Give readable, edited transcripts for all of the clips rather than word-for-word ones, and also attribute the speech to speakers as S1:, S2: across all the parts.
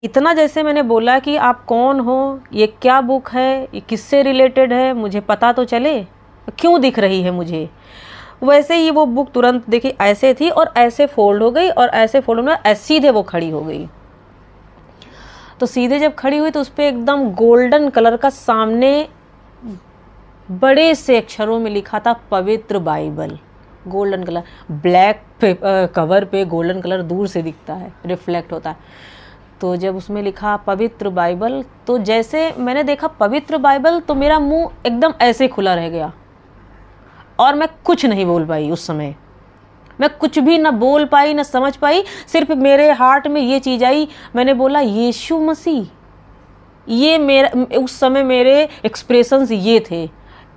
S1: इतना जैसे मैंने बोला कि आप कौन हो, ये क्या बुक है, ये किससे रिलेटेड है, मुझे पता तो चले, क्यों दिख रही है मुझे। वैसे ही वो बुक तुरंत देखी ऐसे थी और ऐसे फोल्ड हो गई और ऐसे फोल्ड होना ऐसे सीधे वो खड़ी हो गई। तो सीधे जब खड़ी हुई तो उस पर एकदम गोल्डन कलर का सामने बड़े से अक्षरों में लिखा था पवित्र बाइबल। गोल्डन कलर, ब्लैक पे कवर पे गोल्डन कलर दूर से दिखता है, रिफ्लेक्ट होता है। तो जब उसमें लिखा पवित्र बाइबल, तो जैसे मैंने देखा पवित्र बाइबल तो मेरा मुंह एकदम ऐसे खुला रह गया और मैं कुछ नहीं बोल पाई। उस समय मैं कुछ भी ना बोल पाई ना समझ पाई, सिर्फ मेरे हार्ट में ये चीज़ आई, मैंने बोला यीशु मसीह। ये मेरा उस समय मेरे एक्सप्रेशंस ये थे।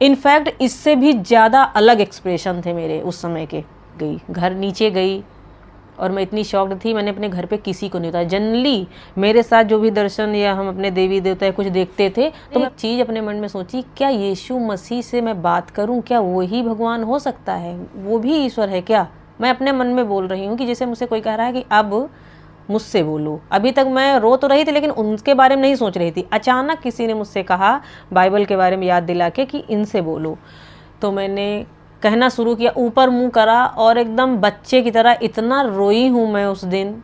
S1: इनफैक्ट इससे भी ज़्यादा अलग एक्सप्रेशन थे मेरे उस समय के। गई घर नीचे गई और मैं इतनी शॉक्ड थी, मैंने अपने घर पे किसी को नहीं बताया। जनरली मेरे साथ जो भी दर्शन या हम अपने देवी देवता या कुछ देखते थे तो मैं चीज़ अपने मन में सोची, क्या यीशु मसीह से मैं बात करूं, क्या वही भगवान हो सकता है, वो भी ईश्वर है क्या। मैं अपने मन में बोल रही हूँ कि जैसे मुझसे कोई कह रहा है कि अब मुझसे बोलो। अभी तक मैं रो तो रही थी लेकिन उनके बारे में नहीं सोच रही थी। अचानक किसी ने मुझसे कहा बाइबल के बारे में याद दिला के कि इनसे बोलो। तो मैंने कहना शुरू किया, ऊपर मुंह करा और एकदम बच्चे की तरह इतना रोई हूँ मैं उस दिन,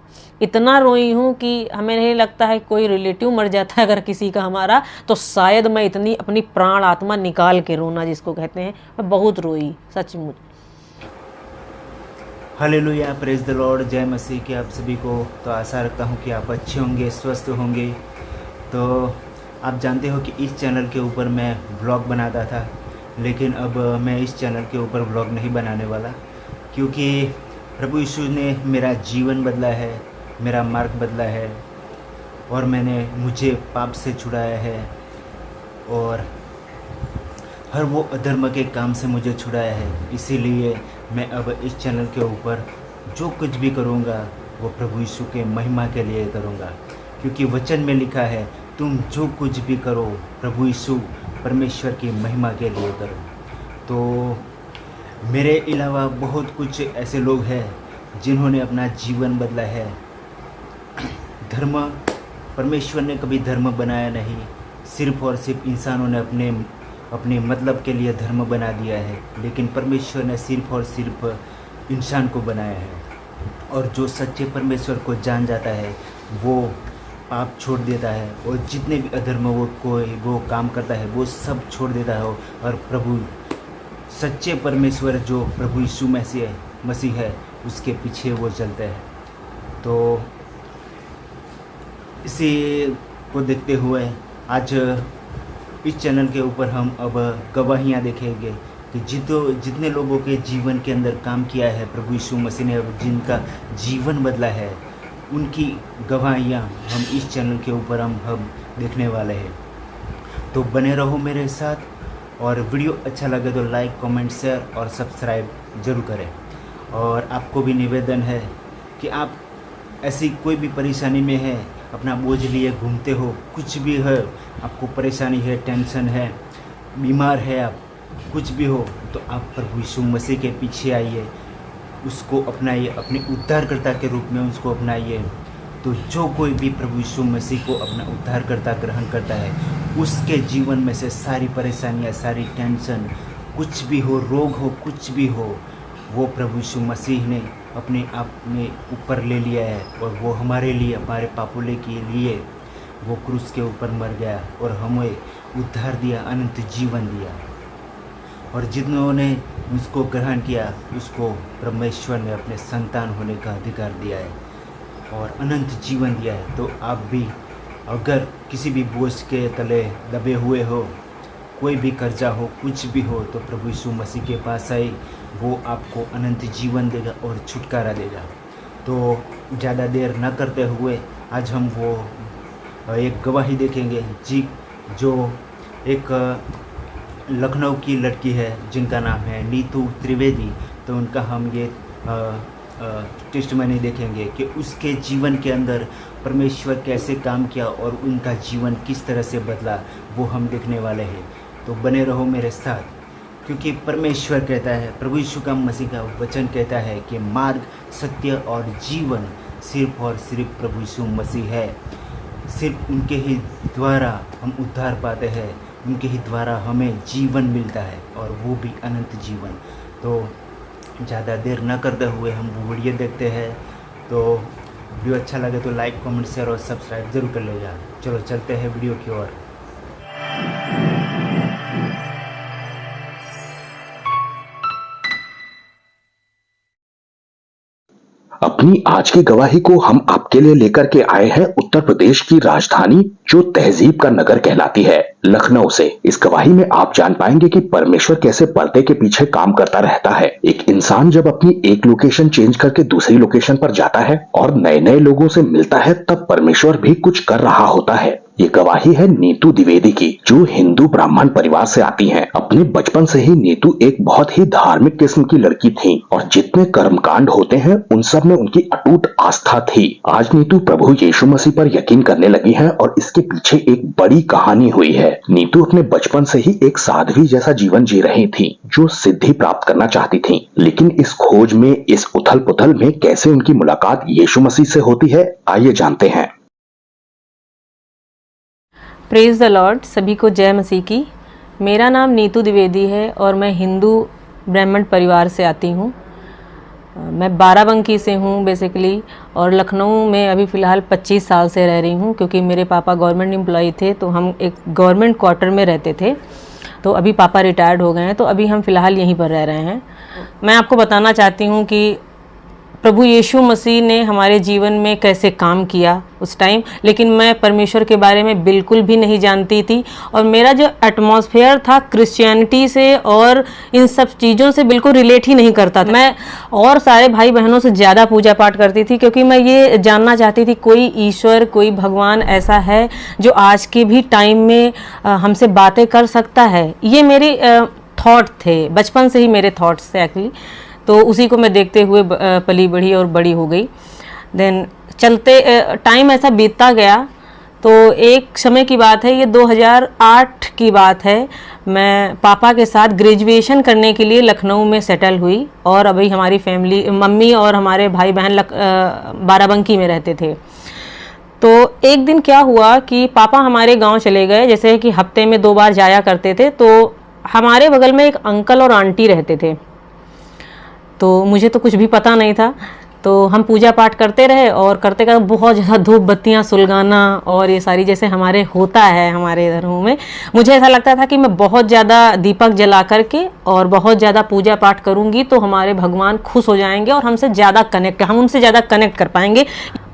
S1: इतना रोई हूँ कि हमें नहीं लगता है कोई रिलेटिव मर जाता है अगर किसी का हमारा, तो शायद मैं इतनी अपनी प्राण आत्मा निकाल के रोना जिसको कहते हैं, मैं बहुत रोई सचमुच।
S2: हालेलुया, प्रेज द लॉर्ड, जय मसीह की आप सभी को। तो आशा रखता हूँ कि आप अच्छे होंगे, स्वस्थ होंगे। तो आप जानते हो कि इस चैनल के ऊपर मैं व्लॉग बनाता था, लेकिन अब मैं इस चैनल के ऊपर व्लॉग नहीं बनाने वाला, क्योंकि प्रभु यीशु ने मेरा जीवन बदला है, मेरा मार्ग बदला है और मुझे पाप से छुड़ाया है और हर वो अधर्म के काम से मुझे छुड़ाया है। इसीलिए मैं अब इस चैनल के ऊपर जो कुछ भी करूँगा वो प्रभु यीशु के महिमा के लिए करूँगा, क्योंकि वचन में लिखा है तुम जो कुछ भी करो प्रभु यीशु परमेश्वर की महिमा के लिए करो। तो मेरे अलावा बहुत कुछ ऐसे लोग हैं जिन्होंने अपना जीवन बदला है। धर्म, परमेश्वर ने कभी धर्म बनाया नहीं, सिर्फ और सिर्फ इंसानों ने अपने मतलब के लिए धर्म बना दिया है, लेकिन परमेश्वर ने सिर्फ और सिर्फ इंसान को बनाया है। और जो सच्चे परमेश्वर को जान जाता है वो पाप छोड़ देता है और जितने भी अधर्म वो काम करता है वो सब छोड़ देता है और प्रभु सच्चे परमेश्वर जो प्रभु यीशु मसीह है उसके पीछे वो चलते हैं। तो इसी को देखते हुए आज इस चैनल के ऊपर हम अब गवाहियाँ देखेंगे कि जितने लोगों के जीवन के अंदर काम किया है प्रभु यीशु मसीह ने, जिनका जीवन बदला है, उनकी गवाहियाँ हम इस चैनल के ऊपर हम देखने वाले हैं। तो बने रहो मेरे साथ और वीडियो अच्छा लगे तो लाइक, कमेंट, शेयर और सब्सक्राइब ज़रूर करें। और आपको भी निवेदन है कि आप ऐसी कोई भी परेशानी में है, अपना बोझ लिए घूमते हो, कुछ भी है, आपको परेशानी है, टेंशन है, बीमार है, आप कुछ भी हो, तो आप प्रभु यीशु मसीह के पीछे आइए, उसको अपनाइए, अपने उद्धारकर्ता के रूप में उसको अपनाइए। तो जो कोई भी प्रभु यीशु मसीह को अपना उद्धारकर्ता ग्रहण करता है उसके जीवन में से सारी परेशानियाँ, सारी टेंशन, कुछ भी हो, रोग हो, कुछ भी हो, वो प्रभु यीशु मसीह ने अपने आप में ऊपर ले लिया है और वो हमारे लिए, हमारे पापों के लिए वो क्रूस के ऊपर मर गया और हमें उद्धार दिया, अनंत जीवन दिया। और जिन्होंने उसको ग्रहण किया उसको परमेश्वर ने अपने संतान होने का अधिकार दिया है और अनंत जीवन दिया है। तो आप भी अगर किसी भी बोझ के तले दबे हुए हो, कोई भी कर्जा हो, कुछ भी हो, तो प्रभु यीशु मसीह के पास आए, वो आपको अनंत जीवन देगा और छुटकारा देगा। तो ज़्यादा देर न करते हुए आज हम वो एक गवाही देखेंगे जो एक लखनऊ की लड़की है जिनका नाम है नीतू त्रिवेदी। तो उनका हम ये टेस्टमनी देखेंगे कि उसके जीवन के अंदर परमेश्वर कैसे काम किया और उनका जीवन किस तरह से बदला, वो हम देखने वाले हैं। तो बने रहो मेरे साथ, क्योंकि परमेश्वर कहता है, प्रभु यीशु का मसीह का वचन कहता है कि मार्ग, सत्य और जीवन सिर्फ और सिर्फ प्रभु यीशु मसीह है। सिर्फ उनके ही द्वारा हम उद्धार पाते हैं, उनके ही द्वारा हमें जीवन मिलता है, और वो भी अनंत जीवन। तो ज़्यादा देर न करते हुए हम वीडियो देखते हैं। तो वीडियो अच्छा लगे तो लाइक, कमेंट, शेयर और सब्सक्राइब ज़रूर कर लेगा। चलो चलते हैं वीडियो की ओर।
S3: अपनी आज की गवाही को हम आपके लिए लेकर के आए हैं उत्तर प्रदेश की राजधानी जो तहजीब का नगर कहलाती है, लखनऊ से। इस गवाही में आप जान पाएंगे कि परमेश्वर कैसे पर्दे के पीछे काम करता रहता है। एक इंसान जब अपनी एक लोकेशन चेंज करके दूसरी लोकेशन पर जाता है और नए नए लोगों से मिलता है, तब परमेश्वर भी कुछ कर रहा होता है। ये गवाही है नीतू द्विवेदी की, जो हिंदू ब्राह्मण परिवार से आती हैं। अपने बचपन से ही नीतू एक बहुत ही धार्मिक किस्म की लड़की थी और जितने कर्मकांड होते हैं उन सब में उनकी अटूट आस्था थी। आज नीतू प्रभु यीशु मसीह पर यकीन करने लगी है और इसके पीछे एक बड़ी कहानी हुई है। नीतू अपने बचपन से ही एक साध्वी जैसा जीवन जी रही थी, जो सिद्धि प्राप्त करना चाहती थी। लेकिन इस खोज में, इस उथल पुथल में कैसे उनकी मुलाकात यीशु मसीह से होती है, आइए जानते हैं।
S1: Praise the Lord. सभी को जय मसीह की। मेरा नाम नीतू द्विवेदी है और मैं हिंदू ब्राह्मण परिवार से आती हूँ। मैं बाराबंकी से हूँ बेसिकली, और लखनऊ में अभी फ़िलहाल 25 साल से रह रही हूँ, क्योंकि मेरे पापा गवर्नमेंट एम्प्लॉई थे, तो हम एक गवर्नमेंट क्वार्टर में रहते थे। तो अभी पापा रिटायर्ड हो गए हैं, तो अभी हम फ़िलहाल यहीं पर रह रहे हैं। मैं आपको बताना चाहती हूँ कि प्रभु यीशु मसीह ने हमारे जीवन में कैसे काम किया उस टाइम, लेकिन मैं परमेश्वर के बारे में बिल्कुल भी नहीं जानती थी, और मेरा जो एटमॉस्फेयर था क्रिश्चियनिटी से और इन सब चीज़ों से बिल्कुल रिलेट ही नहीं करता था। मैं और सारे भाई बहनों से ज़्यादा पूजा पाठ करती थी, क्योंकि मैं ये जानना चाहती थी कोई ईश्वर, कोई भगवान ऐसा है जो आज के भी टाइम में हमसे बातें कर सकता है। ये मेरे थॉट थे, बचपन से ही मेरे थॉट्स थे एक्चुअली। तो उसी को मैं देखते हुए पली बढ़ी और बड़ी हो गई। देन चलते टाइम ऐसा बीतता गया, तो एक समय की बात है, ये 2008 की बात है। मैं पापा के साथ ग्रेजुएशन करने के लिए लखनऊ में सेटल हुई, और अभी हमारी फैमिली, मम्मी और हमारे भाई बहन बाराबंकी में रहते थे। तो एक दिन क्या हुआ कि पापा हमारे गांव चले गए, जैसे कि हफ्ते में 2 बार जाया करते थे। तो हमारे बगल में एक अंकल और आंटी रहते थे, तो मुझे तो कुछ भी पता नहीं था। तो हम पूजा पाठ करते रहे, और करते करते बहुत ज़्यादा धूप बत्तियाँ सुलगाना और ये सारी जैसे हमारे होता है हमारे धर्मों में, मुझे ऐसा लगता था कि मैं बहुत ज़्यादा दीपक जला करके और बहुत ज़्यादा पूजा पाठ करूँगी तो हमारे भगवान खुश हो जाएंगे और हमसे ज़्यादा हम उनसे ज़्यादा कनेक्ट कर पाएंगे।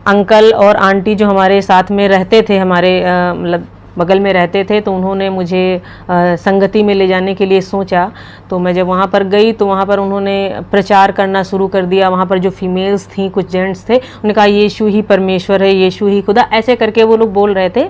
S1: अंकल और आंटी जो हमारे साथ में रहते थे, हमारे मतलब बगल में रहते थे, तो उन्होंने मुझे संगति में ले जाने के लिए सोचा। तो मैं जब वहाँ पर गई तो वहाँ पर उन्होंने प्रचार करना शुरू कर दिया। वहाँ पर जो फीमेल्स थी, कुछ जेंट्स थे, उन्होंने कहा यीशु ही परमेश्वर है, यीशु ही खुदा, ऐसे करके वो लोग बोल रहे थे।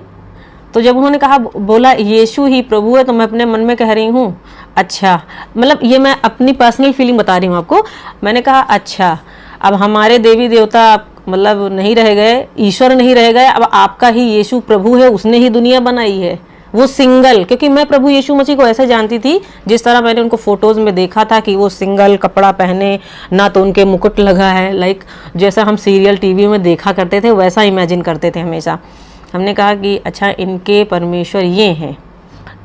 S1: तो जब उन्होंने बोला यीशु ही प्रभु है, तो मैं अपने मन में कह रही हूँ अच्छा, मतलब ये मैं अपनी पर्सनल फीलिंग बता रही हूँ आपको। मैंने कहा अच्छा, अब हमारे देवी देवता मतलब नहीं रह गए, ईश्वर नहीं रह गए, अब आपका ही यीशु प्रभु है, उसने ही दुनिया बनाई है, वो सिंगल। क्योंकि मैं प्रभु यीशु मसीह को ऐसे जानती थी, जिस तरह मैंने उनको फोटोज़ में देखा था कि वो सिंगल कपड़ा पहने, ना तो उनके मुकुट लगा है, लाइक जैसा हम सीरियल टीवी में देखा करते थे वैसा इमेजिन करते थे हमेशा। हमने कहा कि अच्छा इनके परमेश्वर ये हैं।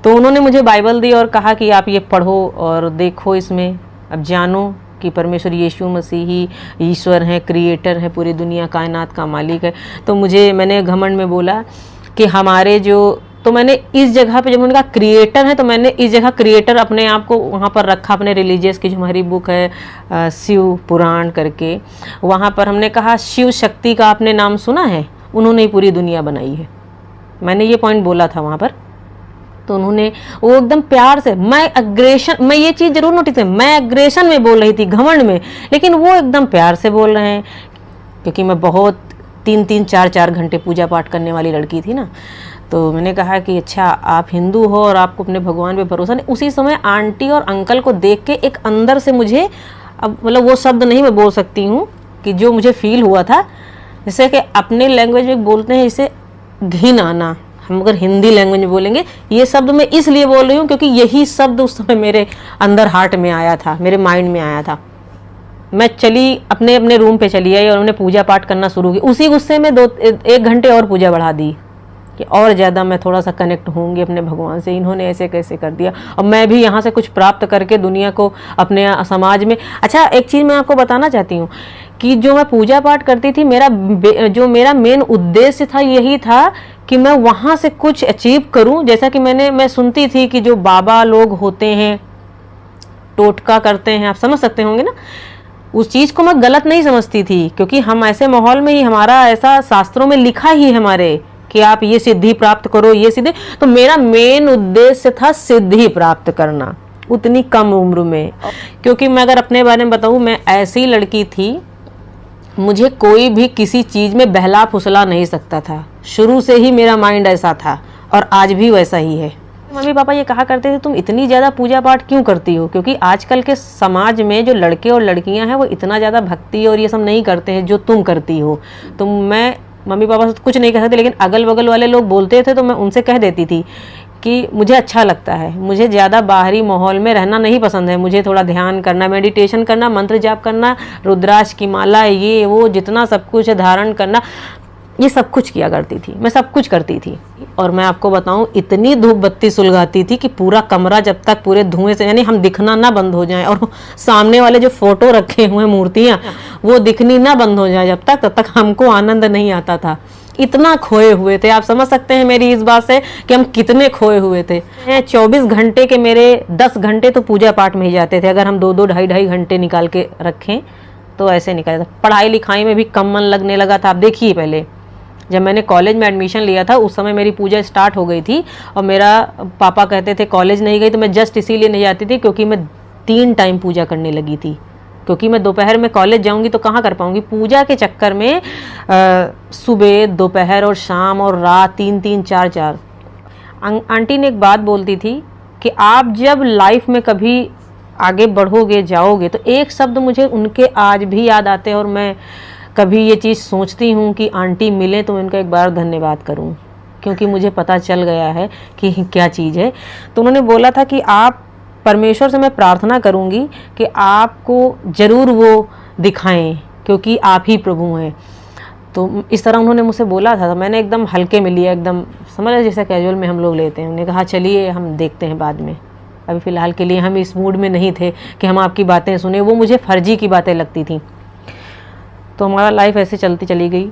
S1: तो उन्होंने मुझे बाइबल दी और कहा कि आप ये पढ़ो और देखो, इसमें अब जानो कि परमेश्वर यीशु मसीह ही ईश्वर है, क्रिएटर है, पूरी दुनिया कायनात का मालिक है। तो मैंने घमंड में बोला कि हमारे जो, तो मैंने इस जगह पे जब उन्होंने कहा क्रिएटर है, तो मैंने इस जगह क्रिएटर अपने आप को वहाँ पर रखा, अपने रिलीजियस की जो हमारी बुक है शिव पुराण करके, वहाँ पर हमने कहा शिव शक्ति का आपने नाम सुना है, उन्होंने ही पूरी दुनिया बनाई है। मैंने ये पॉइंट बोला था वहाँ पर। तो उन्होंने वो एकदम प्यार से, मैं ये चीज़ जरूर नोटिस है, मैं एग्रेशन में बोल रही थी, घमंड में, लेकिन वो एकदम प्यार से बोल रहे हैं, क्योंकि मैं बहुत 3-3, 4-4 घंटे पूजा पाठ करने वाली लड़की थी ना। तो मैंने कहा कि अच्छा आप हिंदू हो और आपको अपने भगवान पे भरोसा नहीं। उसी समय आंटी और अंकल को देख के एक अंदर से मुझे, अब मतलब वो शब्द नहीं मैं बोल सकती हूँ कि जो मुझे फील हुआ था, जैसे कि अपने लैंग्वेज में बोलते हैं इसे घिन आना, हम अगर हिंदी लैंग्वेज में बोलेंगे, ये शब्द मैं इसलिए बोल रही हूँ क्योंकि यही शब्द उस समय मेरे अंदर हार्ट में आया था, मेरे माइंड में आया था। मैं चली अपने रूम पे चली आई और हमने पूजा पाठ करना शुरू की। उसी गुस्से में 1 घंटे और पूजा बढ़ा दी। कि और ज़्यादा मैं थोड़ा सा कनेक्ट होंगी अपने भगवान से, इन्होंने ऐसे कैसे कर दिया और मैं भी यहाँ से कुछ प्राप्त करके दुनिया को, अपने समाज में। अच्छा, एक चीज़ मैं आपको बताना चाहती हूँ कि जो मैं पूजा पाठ करती थी, जो मेरा मेन उद्देश्य था यही था कि मैं वहाँ से कुछ अचीव करूँ। जैसा कि मैं सुनती थी कि जो बाबा लोग होते हैं टोटका करते हैं, आप समझ सकते होंगे ना, उस चीज़ को मैं गलत नहीं समझती थी, क्योंकि हम ऐसे माहौल में ही, हमारा ऐसा शास्त्रों में लिखा ही हमारे कि आप ये सिद्धि प्राप्त करो, ये सिद्धि। तो मेरा मेन उद्देश्य था सिद्धि प्राप्त करना उतनी कम उम्र में। क्योंकि मैं अगर अपने बारे में बताऊँ, मैं ऐसी लड़की थी, मुझे कोई भी किसी चीज़ में बहला फुसला नहीं सकता था। शुरू से ही मेरा माइंड ऐसा था और आज भी वैसा ही है। मम्मी पापा ये कहा करते थे तुम इतनी ज़्यादा पूजा पाठ क्यों करती हो, क्योंकि आजकल के समाज में जो लड़के और लड़कियां हैं वो इतना ज़्यादा भक्ति और ये सब नहीं करते हैं जो तुम करती हो। तो मैं मम्मी पापा से कुछ नहीं कह सकती, लेकिन अगल बगल वाले लोग बोलते थे तो मैं उनसे कह देती थी कि मुझे अच्छा लगता है, मुझे ज़्यादा बाहरी माहौल में रहना नहीं पसंद है, मुझे थोड़ा ध्यान करना, मेडिटेशन करना, मंत्र जाप करना, रुद्राक्ष की माला, ये वो जितना सब कुछ धारण करना, ये सब कुछ किया करती थी, मैं सब कुछ करती थी। और मैं आपको बताऊं, इतनी धूप बत्ती सुलगाती थी कि पूरा कमरा जब तक पूरे धुएं से, यानी हम दिखना ना बंद हो जाए और सामने वाले जो फोटो रखे हुए मूर्तियां वो दिखनी ना बंद हो जाए जब तक, तब तक हमको आनंद नहीं आता था। इतना खोए हुए थे, आप समझ सकते हैं मेरी इस बात से कि हम कितने खोए हुए थे। 24 घंटे के मेरे 10 घंटे तो पूजा पाठ में ही जाते थे। अगर हम 2-2 ढाई घंटे निकाल के रखें तो ऐसे निकाल था। पढ़ाई लिखाई में भी कम मन लगने लगा था। आप देखिए, पहले जब मैंने कॉलेज में एडमिशन लिया था उस समय मेरी पूजा स्टार्ट हो गई थी और मेरा पापा कहते थे कॉलेज नहीं गई, तो मैं जस्ट इसीलिए नहीं जाती थी क्योंकि मैं 3 टाइम पूजा करने लगी थी, क्योंकि मैं दोपहर में कॉलेज जाऊंगी तो कहाँ कर पाऊंगी। पूजा के चक्कर में सुबह, दोपहर और शाम और रात 3-3, 4-4। आंटी ने एक बात बोलती थी कि आप जब लाइफ में कभी आगे बढ़ोगे, जाओगे, तो एक शब्द मुझे उनके आज भी याद आते हैं और मैं कभी ये चीज़ सोचती हूँ कि आंटी मिले तो उनका एक बार धन्यवाद करूँ, क्योंकि मुझे पता चल गया है कि क्या चीज़ है। तो उन्होंने बोला था कि आप, परमेश्वर से मैं प्रार्थना करूँगी कि आपको ज़रूर वो दिखाएं, क्योंकि आप ही प्रभु हैं। तो इस तरह उन्होंने मुझसे बोला था, तो मैंने एकदम हल्के में लिया, एकदम समझ रहे जैसा कैजुअल में हम लोग लेते हैं। उन्होंने कहा चलिए हम देखते हैं बाद में, अभी फ़िलहाल के लिए हम इस मूड में नहीं थे कि हम आपकी बातें सुने। वो मुझे फर्जी की बातें लगती थी। तो हमारा लाइफ ऐसे चलती चली गई।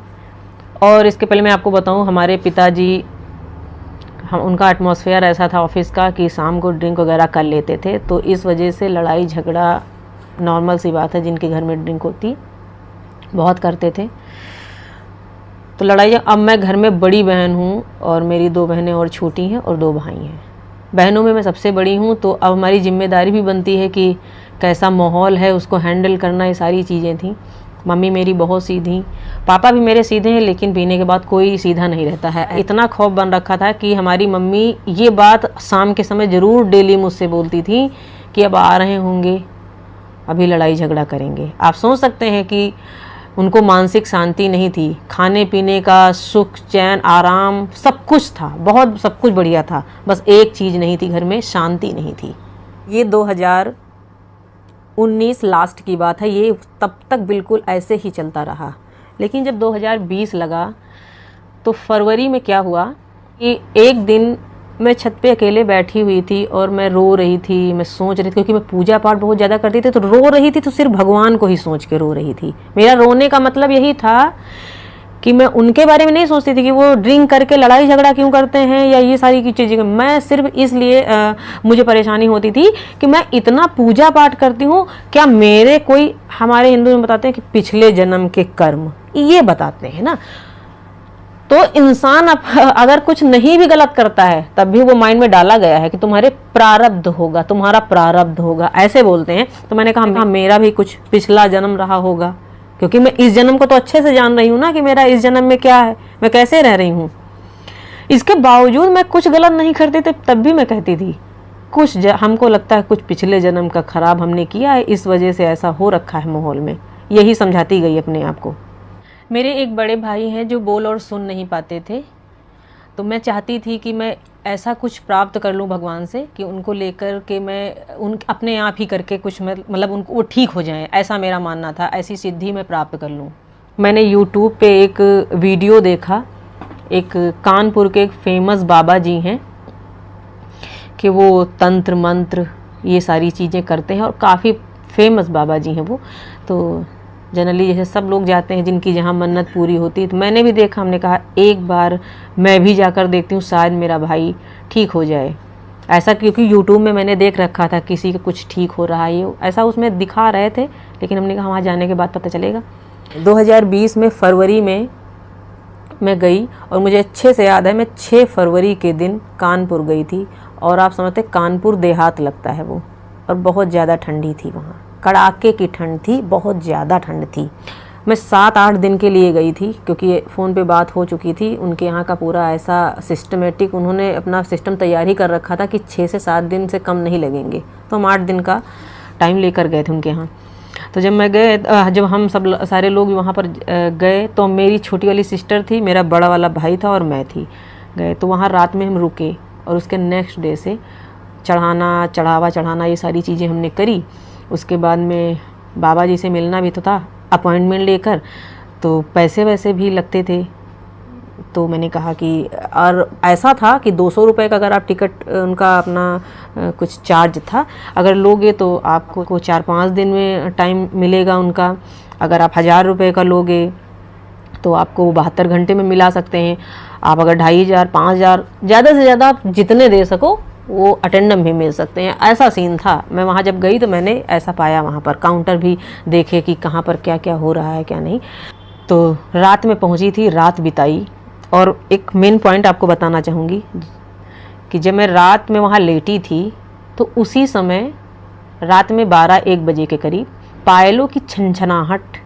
S1: और इसके पहले मैं आपको बताऊं, हमारे पिताजी, हम उनका एटमॉस्फेयर ऐसा था ऑफिस का कि शाम को ड्रिंक वगैरह कर लेते थे, तो इस वजह से लड़ाई झगड़ा नॉर्मल सी बात है, जिनके घर में ड्रिंक होती बहुत करते थे। तो लड़ाई, अब मैं घर में बड़ी बहन हूँ और मेरी 2 बहनें और छोटी हैं और 2 भाई हैं। बहनों में मैं सबसे बड़ी हूँ, तो अब हमारी जिम्मेदारी भी बनती है कि कैसा माहौल है उसको हैंडल करना, ये सारी चीज़ें थी। मम्मी मेरी बहुत सीधी, पापा भी मेरे सीधे हैं, लेकिन पीने के बाद कोई सीधा नहीं रहता है। इतना खौफ बन रखा था कि हमारी मम्मी ये बात शाम के समय ज़रूर डेली मुझसे बोलती थी कि अब आ रहे होंगे, अभी लड़ाई झगड़ा करेंगे। आप सोच सकते हैं कि उनको मानसिक शांति नहीं थी। खाने पीने का सुख, चैन, आराम सब कुछ था, बहुत सब कुछ बढ़िया था, बस एक चीज़ नहीं थी, घर में शांति नहीं थी। ये 2019 लास्ट की बात है, ये तब तक बिल्कुल ऐसे ही चलता रहा। लेकिन जब 2020 लगा तो फरवरी में क्या हुआ कि एक दिन मैं छत पे अकेले बैठी हुई थी और मैं रो रही थी, मैं सोच रही थी, क्योंकि मैं पूजा पाठ बहुत ज़्यादा करती थी, तो रो रही थी तो सिर्फ भगवान को ही सोच के रो रही थी। मेरा रोने का मतलब यही था कि मैं उनके बारे में नहीं सोचती थी कि वो ड्रिंक करके लड़ाई झगड़ा क्यों करते हैं या ये सारी की चीज़ें। मैं सिर्फ इसलिए मुझे परेशानी होती थी कि मैं इतना पूजा पाठ करती हूँ, क्या मेरे कोई, हमारे हिंदू में बताते हैं कि पिछले जन्म के कर्म, ये बताते हैं ना। तो इंसान अगर कुछ नहीं भी गलत करता है तब भी वो माइंड में डाला गया है कि तुम्हारे प्रारब्ध होगा, तुम्हारा प्रारब्ध होगा, ऐसे बोलते हैं। तो मैंने कहा मेरा भी कुछ पिछला जन्म रहा होगा, क्योंकि मैं इस जन्म को तो अच्छे से जान रही हूँ ना कि मेरा इस जन्म में क्या है, मैं कैसे रह रही हूँ। इसके बावजूद मैं कुछ गलत नहीं करती थी, तब भी मैं कहती थी कुछ हमको लगता है कुछ पिछले जन्म का खराब हमने किया है, इस वजह से ऐसा हो रखा है माहौल में। यही समझाती गई अपने आप को। मेरे एक बड़े भाई हैं जो बोल और सुन नहीं पाते थे, तो मैं चाहती थी कि मैं ऐसा कुछ प्राप्त कर लूं भगवान से कि उनको लेकर के मैं अपने आप ही करके कुछ मतलब उनको वो ठीक हो जाएं, ऐसा मेरा मानना था, ऐसी सिद्धि मैं प्राप्त कर लूं। मैंने YouTube पे एक वीडियो देखा एक कानपुर के एक फेमस बाबा जी हैं कि वो तंत्र मंत्र ये सारी चीज़ें करते हैं और काफ़ी फेमस बाबा जी हैं वो। तो जनरली जैसे सब लोग जाते हैं जिनकी जहाँ मन्नत पूरी होती है, तो मैंने भी देखा, हमने कहा एक बार मैं भी जाकर देखती हूँ, शायद मेरा भाई ठीक हो जाए। ऐसा क्योंकि यूट्यूब में मैंने देख रखा था किसी का कुछ ठीक हो रहा है, ये ऐसा उसमें दिखा रहे थे, लेकिन हमने कहा वहाँ जाने के बाद पता चलेगा। 2020 में फरवरी में मैं गई और मुझे अच्छे से याद है, मैं 6 फरवरी के दिन कानपुर गई थी और आप समझते कानपुर देहात लगता है वो, और बहुत ज़्यादा ठंडी थी वहाँ, कड़ाके की ठंड थी, बहुत ज़्यादा ठंड थी। मैं 7-8 दिन के लिए गई थी क्योंकि फ़ोन पे बात हो चुकी थी, उनके यहाँ का पूरा ऐसा सिस्टमेटिक उन्होंने अपना सिस्टम तैयार ही कर रखा था कि 6 से 7 दिन से कम नहीं लगेंगे, तो हम 8 दिन का टाइम लेकर गए थे उनके यहाँ। तो जब मैं गए, जब हम सब सारे लोग वहाँ पर गए, तो मेरी छोटी वाली सिस्टर थी, मेरा बड़ा वाला भाई था और मैं थी, गए तो वहाँ रात में हम रुके और उसके नेक्स्ट डे से चढ़ावा चढ़ाना ये सारी चीज़ें हमने करी। उसके बाद में बाबा जी से मिलना भी तो था अपॉइंटमेंट लेकर, तो पैसे वैसे भी लगते थे, तो मैंने कहा कि, और ऐसा था कि 200 रुपये का अगर आप टिकट उनका अपना कुछ चार्ज था, अगर लोगे तो आपको 4-5 दिन में टाइम मिलेगा उनका। अगर आप 1000 रुपये का लोगे तो आपको 72 घंटे में मिला सकते हैं। आप अगर 2500 5000 ज़्यादा से ज़्यादा आप जितने दे सको वो अटेंडम भी मिल सकते हैं, ऐसा सीन था। मैं वहाँ जब गई तो मैंने ऐसा पाया, वहाँ पर काउंटर भी देखे कि कहाँ पर क्या क्या हो रहा है क्या नहीं। तो रात में पहुँची थी, रात बिताई, और एक मेन पॉइंट आपको बताना चाहूँगी कि जब मैं रात में वहाँ लेटी थी तो उसी समय रात में 12-1 बजे के करीब पायलों की छनछनाहट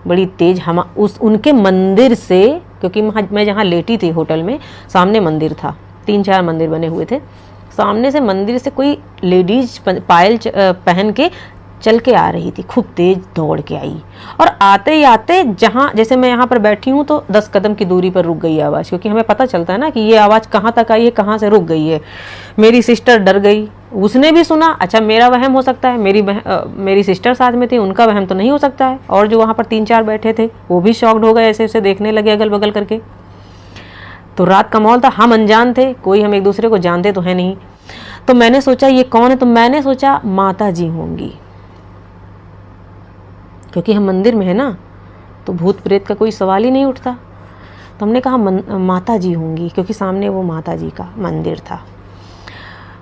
S1: बड़ी तेज़ हम उनके मंदिर से, क्योंकि मैं जहाँ लेटी थी होटल में सामने मंदिर था, 3-4 मंदिर बने हुए थे, सामने से मंदिर से कोई लेडीज पायल पहन के चल के आ रही थी, खूब तेज दौड़ के आई, और आते ही आते जहाँ जैसे मैं यहाँ पर बैठी हूँ तो 10 कदम की दूरी पर रुक गई आवाज़, क्योंकि हमें पता चलता है ना कि ये आवाज़ कहाँ तक आई है, कहाँ से रुक गई है। मेरी सिस्टर डर गई, उसने भी सुना, अच्छा मेरा वहम हो सकता है, मेरी सिस्टर साथ में थी, उनका वहम तो नहीं हो सकता है, और जो वहाँ पर 3-4 बैठे थे वो भी शॉक्ड हो गए, ऐसे ऐसे देखने लगे अगल बगल करके। तो रात का माहौल था, हम अनजान थे, कोई हम एक दूसरे को जानते तो है नहीं। तो मैंने सोचा ये कौन है, तो मैंने सोचा माता जी होंगी, क्योंकि हम मंदिर में है ना, तो भूत प्रेत का कोई सवाल ही नहीं उठता। तो हमने कहा माता जी होंगी, क्योंकि सामने वो माता जी का मंदिर था।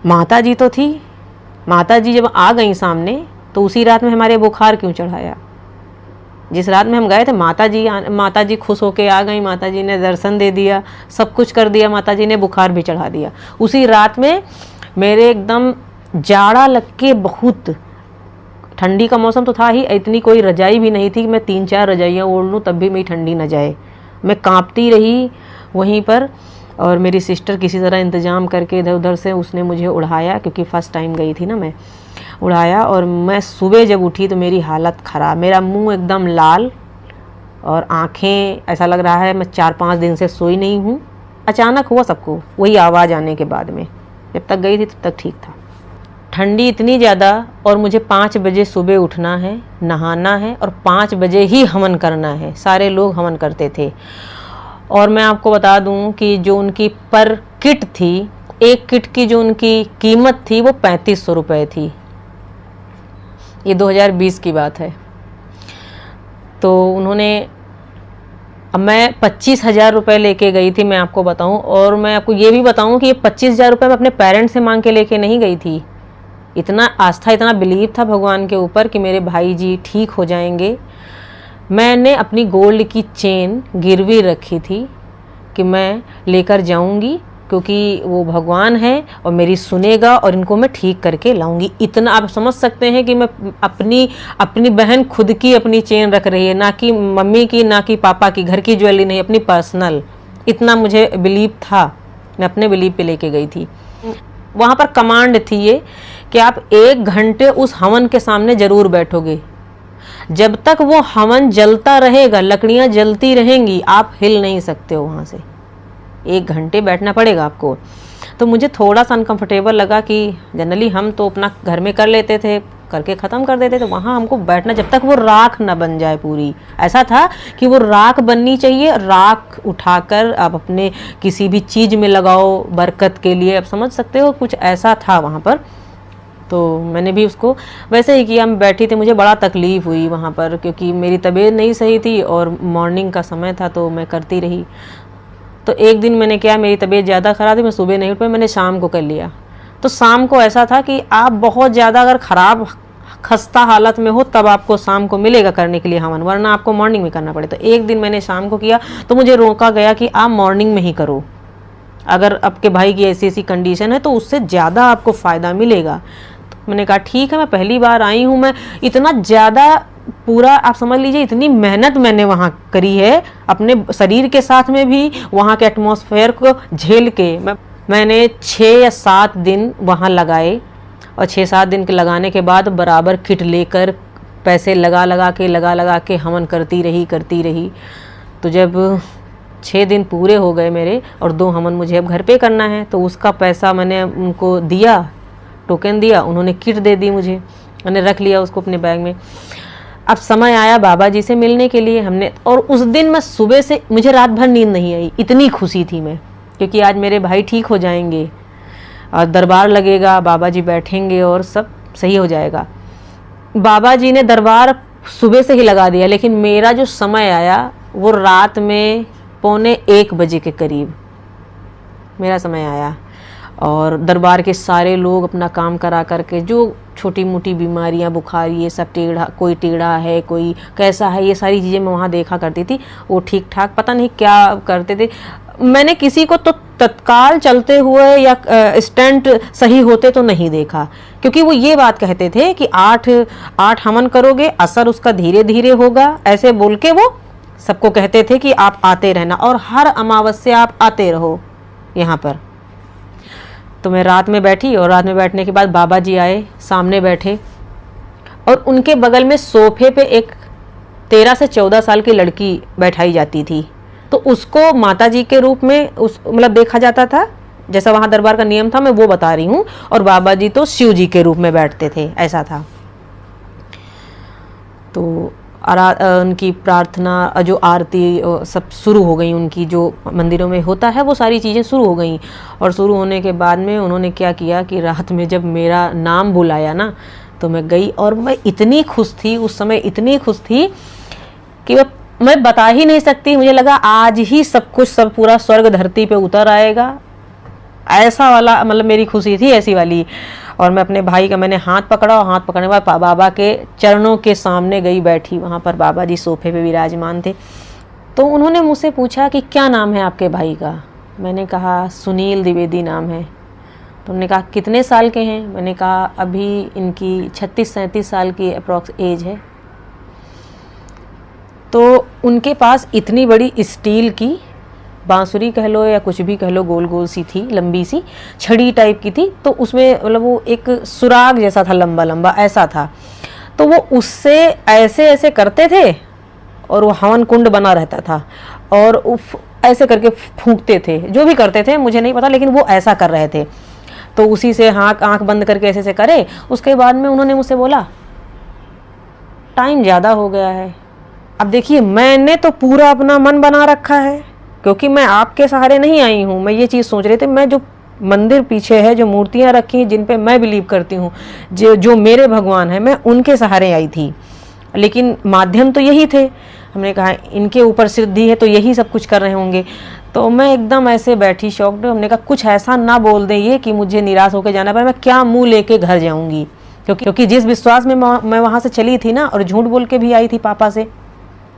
S1: माता जी तो थी, माता जी जब आ गई सामने तो उसी रात में हमारे बुखार क्यों चढ़ाया, जिस रात में हम गए थे माता जी खुश होके आ गई, माता जी ने दर्शन दे दिया, सब कुछ कर दिया, माता जी ने बुखार भी चढ़ा दिया। उसी रात में मेरे एकदम जाड़ा लग के, बहुत ठंडी का मौसम तो था ही, इतनी कोई रजाई भी नहीं थी कि मैं 3-4 रजाइयाँ ओढ़ लूँ तब भी मेरी ठंडी न जाए, मैं कांपती रही वहीं पर। और मेरी सिस्टर किसी तरह इंतज़ाम करके इधर उधर से उसने मुझे उड़ाया, क्योंकि फ़र्स्ट टाइम गई थी ना मैं, उड़ाया। और मैं सुबह जब उठी तो मेरी हालत ख़राब, मेरा मुंह एकदम लाल और आँखें, ऐसा लग रहा है मैं 4-5 दिन से सोई नहीं हूँ। अचानक हुआ सबको, वही आवाज़ आने के बाद में, जब तक गई थी तब तक ठीक था। ठंडी इतनी ज़्यादा, और मुझे 5 बजे सुबह उठना है, नहाना है, और 5 बजे ही हवन करना है। सारे लोग हवन करते थे। और मैं आपको बता दूं कि जो उनकी पर किट थी, एक किट की जो उनकी कीमत थी वो 3500 रुपये थी। ये 2020 की बात है। तो उन्होंने, अब मैं 25,000 रुपये लेके गई थी, मैं आपको बताऊं। और मैं आपको ये भी बताऊं कि ये 25,000 रुपये मैं अपने पेरेंट्स से मांग के लेके नहीं गई थी। इतना आस्था, इतना बिलीव था भगवान के ऊपर कि मेरे भाई जी ठीक हो जाएंगे। मैंने अपनी गोल्ड की चेन गिरवी रखी थी कि मैं लेकर जाऊंगी, क्योंकि वो भगवान है और मेरी सुनेगा और इनको मैं ठीक करके लाऊंगी। इतना आप समझ सकते हैं कि मैं अपनी बहन खुद की अपनी चेन रख रही है, ना कि मम्मी की, ना कि पापा की, घर की ज्वेलरी नहीं, अपनी पर्सनल। इतना मुझे बिलीव था, मैं अपने बिलीव पे लेके गई थी। वहाँ पर कमांड थी ये कि आप 1 घंटे उस हवन के सामने ज़रूर बैठोगे। जब तक वो हवन जलता रहेगा, लकड़ियाँ जलती रहेंगी, आप हिल नहीं सकते हो वहाँ से। 1 घंटे बैठना पड़ेगा आपको। तो मुझे थोड़ा सा अनकंफर्टेबल लगा कि जनरली हम तो अपना घर में कर लेते थे, करके ख़त्म कर देते थे। वहाँ हमको बैठना जब तक वो राख ना बन जाए पूरी। ऐसा था कि वो राख बननी चाहिए, राख उठाकर आप अपने किसी भी चीज़ में लगाओ बरकत के लिए, आप समझ सकते हो, कुछ ऐसा था वहाँ पर। तो मैंने भी उसको वैसे ही किया। मैं बैठी थी, मुझे बड़ा तकलीफ़ हुई वहाँ पर, क्योंकि मेरी तबीयत नहीं सही थी और मॉर्निंग का समय था, तो मैं करती रही। तो एक दिन मैंने क्या, मेरी तबीयत ज़्यादा ख़राब थी, मैं सुबह नहीं उठ पाई, मैंने शाम को कर लिया। तो शाम को ऐसा था कि आप बहुत ज़्यादा अगर ख़राब खस्ता हालत में हो तब आपको शाम को मिलेगा करने के लिए हवन, वरना आपको मॉर्निंग में करना पड़े। तो एक दिन मैंने शाम को किया, तो मुझे रोका गया कि आप मॉर्निंग में ही करो, अगर आपके भाई की ऐसी ऐसी कंडीशन है तो उससे ज़्यादा आपको फ़ायदा मिलेगा। तो मैंने कहा ठीक है, मैं पहली बार आई हूँ, मैं इतना ज़्यादा पूरा आप समझ लीजिए इतनी मेहनत मैंने वहाँ करी है अपने शरीर के साथ में भी, वहाँ के एटमॉस्फेयर को झेल के मैंने 6 या 7 दिन वहाँ लगाए। और 6-7 दिन के लगाने के बाद बराबर किट लेकर पैसे लगा लगा के हवन करती रही। तो जब 6 दिन पूरे हो गए मेरे और 2 हवन मुझे अब घर पे करना है, तो उसका पैसा मैंने उनको दिया, टोकन दिया, उन्होंने किट दे दी मुझे, मैंने रख लिया उसको अपने बैग में। अब समय आया बाबा जी से मिलने के लिए हमने, और उस दिन मैं सुबह से, मुझे रात भर नींद नहीं आई, इतनी खुशी थी मैं, क्योंकि आज मेरे भाई ठीक हो जाएंगे और दरबार लगेगा, बाबा जी बैठेंगे और सब सही हो जाएगा। बाबा जी ने दरबार सुबह से ही लगा दिया, लेकिन मेरा जो समय आया वो रात में 1:45 बजे के करीब मेरा समय आया। और दरबार के सारे लोग अपना काम करा करके, जो छोटी मोटी बीमारियां, बुखार, ये सब कोई टेढ़ा है, कोई कैसा है, ये सारी चीज़ें मैं वहाँ देखा करती थी। वो ठीक ठाक पता नहीं क्या करते थे। मैंने किसी को तो तत्काल चलते हुए या स्टंट सही होते तो नहीं देखा, क्योंकि वो ये बात कहते थे कि 8 हवन करोगे, असर उसका धीरे धीरे होगा, ऐसे बोल के वो सबको कहते थे कि आप आते रहना और हर अमावस्या आप आते रहो यहाँ पर। तो मैं रात में बैठी और रात में बैठने के बाद बाबा जी आए, सामने बैठे और उनके बगल में सोफे पे एक 13 से 14 साल की लड़की बैठाई जाती थी। तो उसको माता जी के रूप में मतलब देखा जाता था, जैसा वहाँ दरबार का नियम था, मैं वो बता रही हूँ। और बाबा जी तो शिव जी के रूप में बैठते थे, ऐसा था। तो उनकी प्रार्थना, जो आरती सब शुरू हो गई, उनकी जो मंदिरों में होता है वो सारी चीज़ें शुरू हो गई। और शुरू होने के बाद में उन्होंने क्या किया कि रात में जब मेरा नाम बुलाया ना, तो मैं गई और मैं इतनी खुश थी उस समय, इतनी खुश थी कि मैं बता ही नहीं सकती। मुझे लगा आज ही सब कुछ, सब पूरा स्वर्ग धरती पे उतर आएगा, ऐसा वाला मतलब मेरी खुशी थी, ऐसी वाली। और मैं अपने भाई का मैंने हाथ पकड़ा और हाथ पकड़ने के बाद बाबा के चरणों के सामने गई बैठी। वहाँ पर बाबा जी सोफे पे विराजमान थे। तो उन्होंने मुझसे पूछा कि क्या नाम है आपके भाई का। मैंने कहा सुनील द्विवेदी नाम है। तो उन्होंने कहा कितने साल के हैं। मैंने कहा अभी इनकी 36-37 साल की अप्रॉक्स एज है। तो उनके पास इतनी बड़ी स्टील की बांसुरी कह लो या कुछ भी कह लो, गोल गोल सी थी, लंबी सी छड़ी टाइप की थी। तो उसमें मतलब वो एक सुराग जैसा था, लंबा लंबा ऐसा था। तो वो उससे ऐसे ऐसे करते थे और वो हवन कुंड बना रहता था और ऐसे करके फूंकते थे। जो भी करते थे मुझे नहीं पता, लेकिन वो ऐसा कर रहे थे। तो उसी से आँख बंद करके ऐसे ऐसे करे। उसके बाद में उन्होंने मुझसे बोला टाइम ज़्यादा हो गया है। अब देखिए, मैंने तो पूरा अपना मन बना रखा है, क्योंकि मैं आपके सहारे नहीं आई हूँ। मैं ये चीज़ सोच रही थी, मैं जो मंदिर पीछे है, जो मूर्तियाँ रखी हैं जिन पे मैं बिलीव करती हूँ, जो मेरे भगवान हैं, मैं उनके सहारे आई थी। लेकिन माध्यम तो यही थे। हमने कहा इनके ऊपर सिद्धि है तो यही सब कुछ कर रहे होंगे। तो मैं एकदम ऐसे बैठी शॉक्ड। हमने कहा कुछ ऐसा ना बोल दें ये कि मुझे निराश होकर जाना पड़े। मैं क्या मुँह लेके घर जाऊँगी, क्योंकि जिस विश्वास में मैं वहाँ से चली थी ना, और झूठ बोल के भी आई थी। पापा से,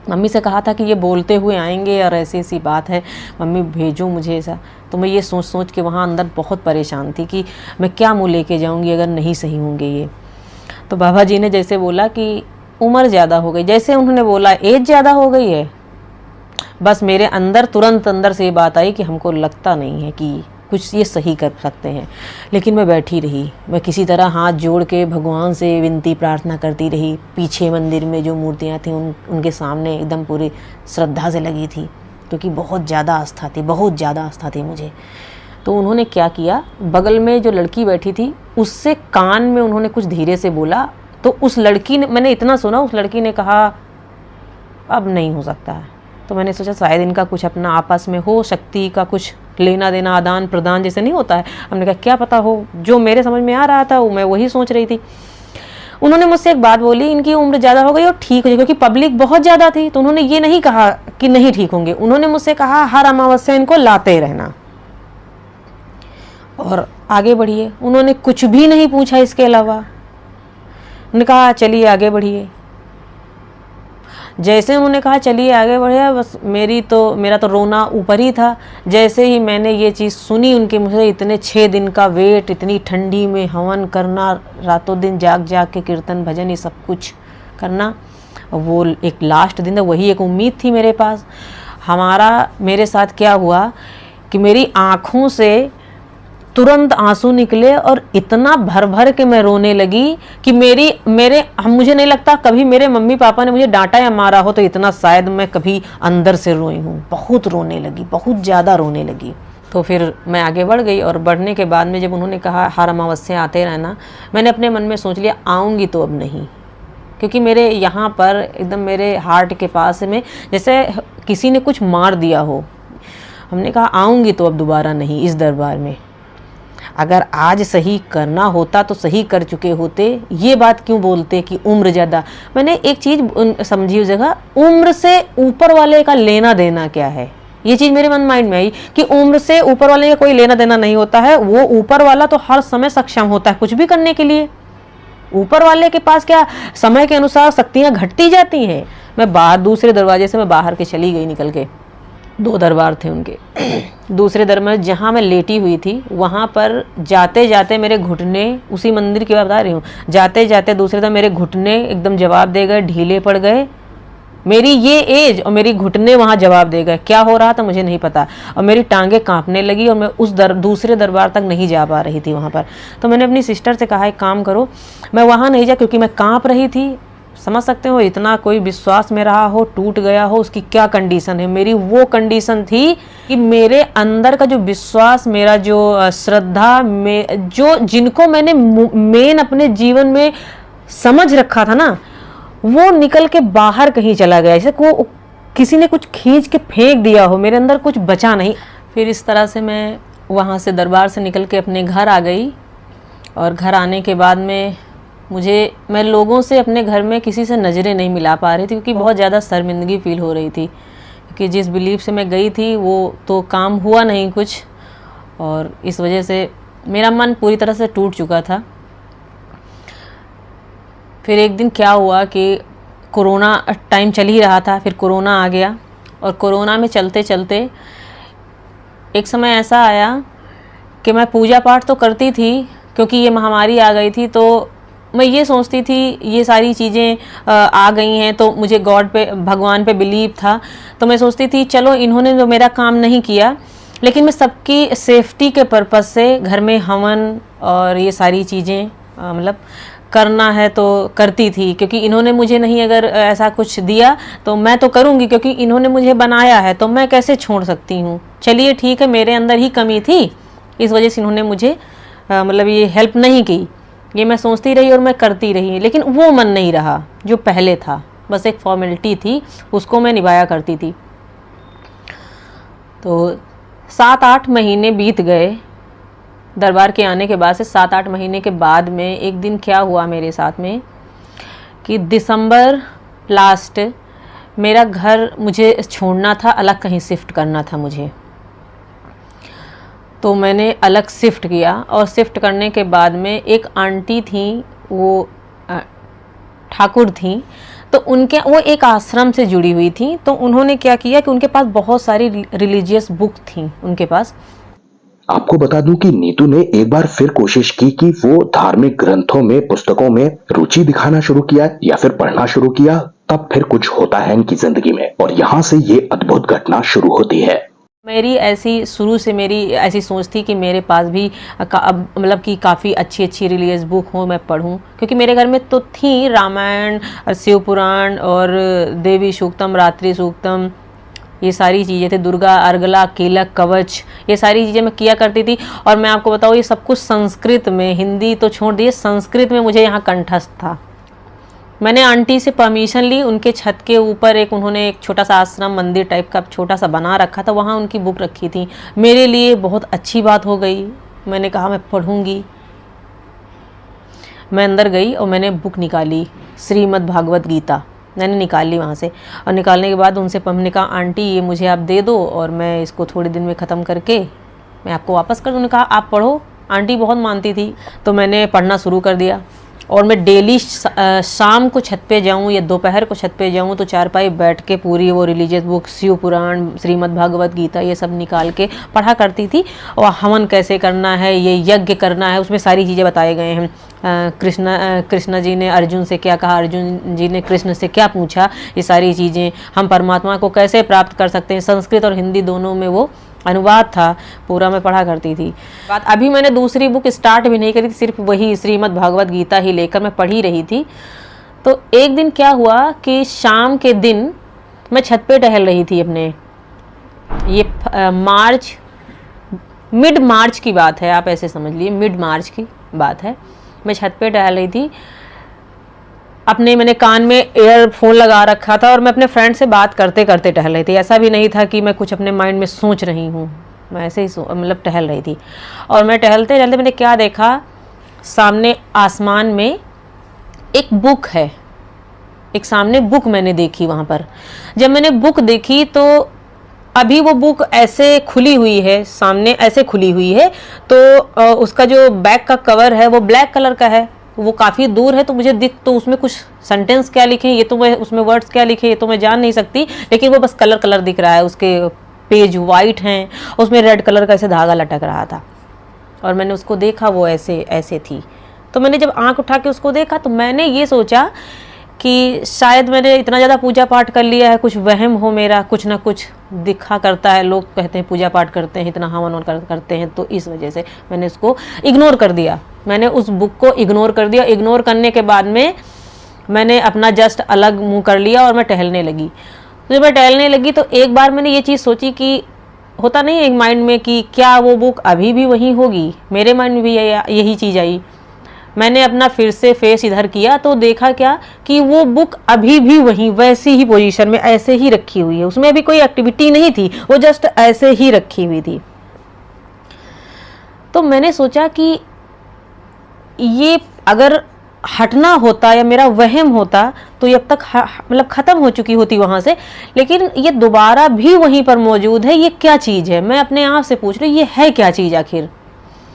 S1: मम्मी से कहा था कि ये बोलते हुए आएंगे और ऐसी ऐसी बात है, मम्मी भेजो मुझे ऐसा। तो मैं ये सोच सोच के वहाँ अंदर बहुत परेशान थी कि मैं क्या मुँह लेके जाऊँगी अगर नहीं सही होंगे ये। तो बाबा जी ने जैसे बोला कि उम्र ज़्यादा हो गई, जैसे उन्होंने बोला एज ज़्यादा हो गई है, बस मेरे अंदर तुरंत अंदर से ये बात आई कि हमको लगता नहीं है कि कुछ ये सही कर सकते हैं। लेकिन मैं बैठी रही, मैं किसी तरह हाथ जोड़ के भगवान से विनती प्रार्थना करती रही। पीछे मंदिर में जो मूर्तियाँ थीं उनके सामने एकदम पूरी श्रद्धा से लगी थी, क्योंकि बहुत ज़्यादा आस्था थी, बहुत ज़्यादा आस्था थी मुझे। तो उन्होंने क्या किया, बगल में जो लड़की बैठी थी उससे कान में उन्होंने कुछ धीरे से बोला तो उस लड़की ने, मैंने इतना सुना, उस लड़की ने कहा अब नहीं हो सकता है। तो मैंने सोचा शायद इनका कुछ अपना आपस में हो, शक्ति का कुछ लेना देना, आदान प्रदान जैसे नहीं होता है। हमने कहा क्या पता हो, जो मेरे समझ में आ रहा था वो मैं वही सोच रही थी। उन्होंने मुझसे एक बात बोली, इनकी उम्र ज़्यादा हो गई और ठीक हो जाएगी, क्योंकि पब्लिक बहुत ज़्यादा थी। तो उन्होंने ये नहीं कहा कि नहीं ठीक होंगे, उन्होंने मुझसे कहा हर अमावस्या इनको लाते रहना और आगे बढ़िए। उन्होंने कुछ भी नहीं पूछा इसके अलावा। उन्होंने कहा चलिए आगे बढ़िए। जैसे उन्होंने कहा चलिए आगे बढ़िए, बस मेरा तो रोना ऊपर ही था। जैसे ही मैंने ये चीज़ सुनी उनके मुझे, इतने 6 दिन का वेट, इतनी ठंडी में हवन करना, रातों दिन जाग जाग के कीर्तन भजन ये सब कुछ करना, वो एक लास्ट दिन था, वही एक उम्मीद थी मेरे पास। मेरे साथ क्या हुआ कि मेरी आँखों से तुरंत आंसू निकले और इतना भर भर के मैं रोने लगी कि मुझे नहीं लगता कभी मेरे मम्मी पापा ने मुझे डांटा या मारा हो तो इतना शायद मैं कभी अंदर से रोई हूँ। बहुत रोने लगी, बहुत ज़्यादा रोने लगी। तो फिर मैं आगे बढ़ गई और बढ़ने के बाद में जब उन्होंने कहा हर अमावस्या आते रहना, मैंने अपने मन में सोच लिया आऊँगी तो अब नहीं, क्योंकि मेरे यहाँ पर एकदम मेरे हार्ट के पास में जैसे किसी ने कुछ मार दिया हो। हमने कहा आऊँगी तो अब दोबारा नहीं इस दरबार में। अगर आज सही करना होता तो सही कर चुके होते, ये बात क्यों बोलते कि उम्र ज़्यादा। मैंने एक चीज़ समझी उस जगह, उम्र से ऊपर वाले का लेना देना क्या है। ये चीज़ मेरे मन माइंड में आई कि उम्र से ऊपर वाले का कोई लेना देना नहीं होता है। वो ऊपर वाला तो हर समय सक्षम होता है कुछ भी करने के लिए। ऊपर वाले के पास क्या समय के अनुसार शक्तियाँ घटती जाती हैं। मैं बाहर दूसरे दरवाजे से मैं बाहर के चली गई निकल के। 2 दरबार थे उनके। दूसरे दरबार जहाँ मैं लेटी हुई थी वहाँ पर जाते जाते मेरे घुटने, उसी मंदिर की बात बता रही हूँ, जाते जाते दूसरे दरबार मेरे घुटने एकदम जवाब दे गए, ढीले पड़ गए। मेरी ये एज और मेरी घुटने वहाँ जवाब दे गए। क्या हो रहा था मुझे नहीं पता, और मेरी टांगें कांपने लगी और मैं उस दूसरे दरबार तक नहीं जा पा रही थी वहाँ पर। तो मैंने अपनी सिस्टर से कहा एक काम करो, मैं वहाँ नहीं जा, क्योंकि मैं काँप रही थी। समझ सकते हो, इतना कोई विश्वास में रहा हो, टूट गया हो, उसकी क्या कंडीशन है। मेरी वो कंडीशन थी कि मेरे अंदर का जो विश्वास, मेरा जो श्रद्धा में जो जिनको मैंने मेन अपने जीवन में समझ रखा था ना, वो निकल के बाहर कहीं चला गया, जैसे को किसी ने कुछ खींच के फेंक दिया हो, मेरे अंदर कुछ बचा नहीं। फिर इस तरह से मैं वहाँ से दरबार से निकल के अपने घर आ गई। और घर आने के बाद में मैं लोगों से अपने घर में किसी से नज़रें नहीं मिला पा रही थी, क्योंकि बहुत ज़्यादा शर्मिंदगी फील हो रही थी, क्योंकि जिस बिलीफ से मैं गई थी वो तो काम हुआ नहीं कुछ, और इस वजह से मेरा मन पूरी तरह से टूट चुका था। फिर एक दिन क्या हुआ कि कोरोना टाइम चल ही रहा था, फिर कोरोना आ गया। और कोरोना में चलते चलते एक समय ऐसा आया कि मैं पूजा पाठ तो करती थी, क्योंकि ये महामारी आ गई थी, तो मैं ये सोचती थी ये सारी चीज़ें आ गई हैं तो मुझे गॉड पे, भगवान पे बिलीव था। तो मैं सोचती थी चलो इन्होंने तो मेरा काम नहीं किया, लेकिन मैं सबकी सेफ्टी के पर्पज़ से घर में हवन और ये सारी चीज़ें मतलब करना है तो करती थी, क्योंकि इन्होंने मुझे नहीं अगर ऐसा कुछ दिया तो मैं तो करूँगी, क्योंकि इन्होंने मुझे बनाया है तो मैं कैसे छोड़ सकती हूँ। चलिए ठीक है, मेरे अंदर ही कमी थी, इस वजह से इन्होंने मुझे मतलब ये हेल्प नहीं की। ये मैं सोचती रही और मैं करती रही, लेकिन वो मन नहीं रहा जो पहले था। बस एक फॉर्मेलिटी थी, उसको मैं निभाया करती थी। तो 7-8 महीने बीत गए दरबार के आने के बाद से। 7-8 महीने के बाद में एक दिन क्या हुआ मेरे साथ में कि दिसंबर लास्ट मेरा घर मुझे छोड़ना था, अलग कहीं शिफ्ट करना था मुझे। तो मैंने अलग शिफ्ट किया, और शिफ्ट करने के बाद में एक आंटी थी, वो ठाकुर थी, तो वो एक आश्रम से जुड़ी हुई थी। तो उन्होंने क्या किया कि उनके पास बहुत सारी रिलीजियस बुक थी उनके पास।
S3: आपको बता दूं कि नीतू ने एक बार फिर कोशिश की कि वो धार्मिक ग्रंथों में, पुस्तकों में रुचि दिखाना शुरू किया या फिर पढ़ना शुरू किया, तब फिर कुछ होता है इनकी जिंदगी में, और यहाँ से ये अद्भुत घटना शुरू होती है।
S1: मेरी ऐसी शुरू से मेरी ऐसी सोच थी कि मेरे पास भी मतलब कि काफ़ी अच्छी अच्छी रिलीजियस बुक हो, मैं पढूं, क्योंकि मेरे घर में तो थी रामायण, शिव पुराण और देवी सूक्तम, रात्रि सूक्तम, ये सारी चीज़ें थी, दुर्गा अर्गला, कीलक, कवच, ये सारी चीज़ें मैं किया करती थी। और मैं आपको बताऊँ ये सब कुछ संस्कृत में, हिंदी तो छोड़ दिए, संस्कृत में मुझे यहाँ कंठस्थ था। मैंने आंटी से परमिशन ली, उनके छत के ऊपर उन्होंने एक छोटा सा आश्रम मंदिर टाइप का छोटा सा बना रखा था, वहाँ उनकी बुक रखी थी। मेरे लिए बहुत अच्छी बात हो गई, मैंने कहा मैं पढ़ूँगी। मैं अंदर गई और मैंने बुक निकाली, श्रीमद् भागवत गीता मैंने निकाल ली वहाँ से। और निकालने के बाद उनसे हमने कहा आंटी ये मुझे आप दे दो और मैं इसको थोड़े दिन में ख़त्म करके मैं आपको वापस कर दूँ। उन्होंने कहा आप पढ़ो। आंटी बहुत मानती थी, तो मैंने पढ़ना शुरू कर दिया। और मैं डेली शाम को छत पे जाऊँ या दोपहर को छत पे जाऊँ तो चारपाई बैठ के पूरी वो रिलीजियस बुक, शिव पुराण, श्रीमद् भागवत गीता, ये सब निकाल के पढ़ा करती थी। और हवन कैसे करना है, ये यज्ञ करना है, उसमें सारी चीज़ें बताए गए हैं। कृष्ण जी ने अर्जुन से क्या कहा, अर्जुन जी ने कृष्ण से क्या पूछा, ये सारी चीज़ें, हम परमात्मा को कैसे प्राप्त कर सकते हैं। संस्कृत और हिंदी दोनों में वो अनुवाद था, पूरा मैं पढ़ा करती थी। बात अभी मैंने दूसरी बुक स्टार्ट भी नहीं करी थी, सिर्फ वही श्रीमद् भागवत गीता ही लेकर मैं पढ़ ही रही थी। तो एक दिन क्या हुआ कि शाम के दिन मैं छत पे टहल रही थी अपने, ये मिड मार्च की बात है, आप ऐसे समझ लिए मिड मार्च की बात है। मैं छत पे टहल रही थी, मैंने कान में ईयरफोन लगा रखा था और मैं अपने फ्रेंड से बात करते करते टहल रही थी। ऐसा भी नहीं था कि मैं कुछ अपने माइंड में सोच रही हूँ, मैं ऐसे ही मतलब टहल रही थी। और मैं टहलते टहलते मैंने क्या देखा, सामने आसमान में एक बुक है, एक सामने बुक मैंने देखी वहाँ पर। जब मैंने बुक देखी तो अभी वो बुक ऐसे खुली हुई है, सामने ऐसे खुली हुई है, तो उसका जो बैक का कवर है वो ब्लैक कलर का है। वो काफ़ी दूर है तो मुझे तो उसमें कुछ सेंटेंस क्या लिखे हैं ये तो मैं, उसमें वर्ड्स क्या लिखे ये तो मैं जान नहीं सकती, लेकिन वो बस कलर दिख रहा है। उसके पेज वाइट हैं, उसमें रेड कलर का ऐसे धागा लटक रहा था और मैंने उसको देखा, वो ऐसे थी। तो मैंने जब आंख उठा के उसको देखा तो मैंने ये सोचा कि शायद मैंने इतना ज़्यादा पूजा पाठ कर लिया है, कुछ वहम हो मेरा, कुछ ना कुछ दिखा करता है। लोग कहते हैं पूजा पाठ करते हैं, इतना हवन करते हैं, तो इस वजह से मैंने उसको इग्नोर कर दिया। मैंने उस बुक को इग्नोर कर दिया। इग्नोर करने के बाद में मैंने अपना जस्ट अलग मुंह कर लिया और मैं टहलने लगी। तो जब मैं टहलने लगी तो एक बार मैंने ये चीज़ सोची कि होता नहीं एक माइंड में कि क्या वो बुक अभी भी वहीं होगी। मेरे माइंड में भी यही चीज़ आई। मैंने अपना फिर से फेस इधर किया तो देखा क्या कि वो बुक अभी भी वहीं वैसी ही पोजीशन में ऐसे ही रखी हुई है, उसमें अभी कोई एक्टिविटी नहीं थी, वो जस्ट ऐसे ही रखी हुई थी। तो मैंने सोचा कि ये अगर हटना होता या मेरा वहम होता तो ये अब तक मतलब ख़त्म हो चुकी होती वहाँ से, लेकिन ये दोबारा भी वहीं पर मौजूद है। ये क्या चीज़ है, मैं अपने आप से पूछ रही ये है क्या चीज़ आखिर।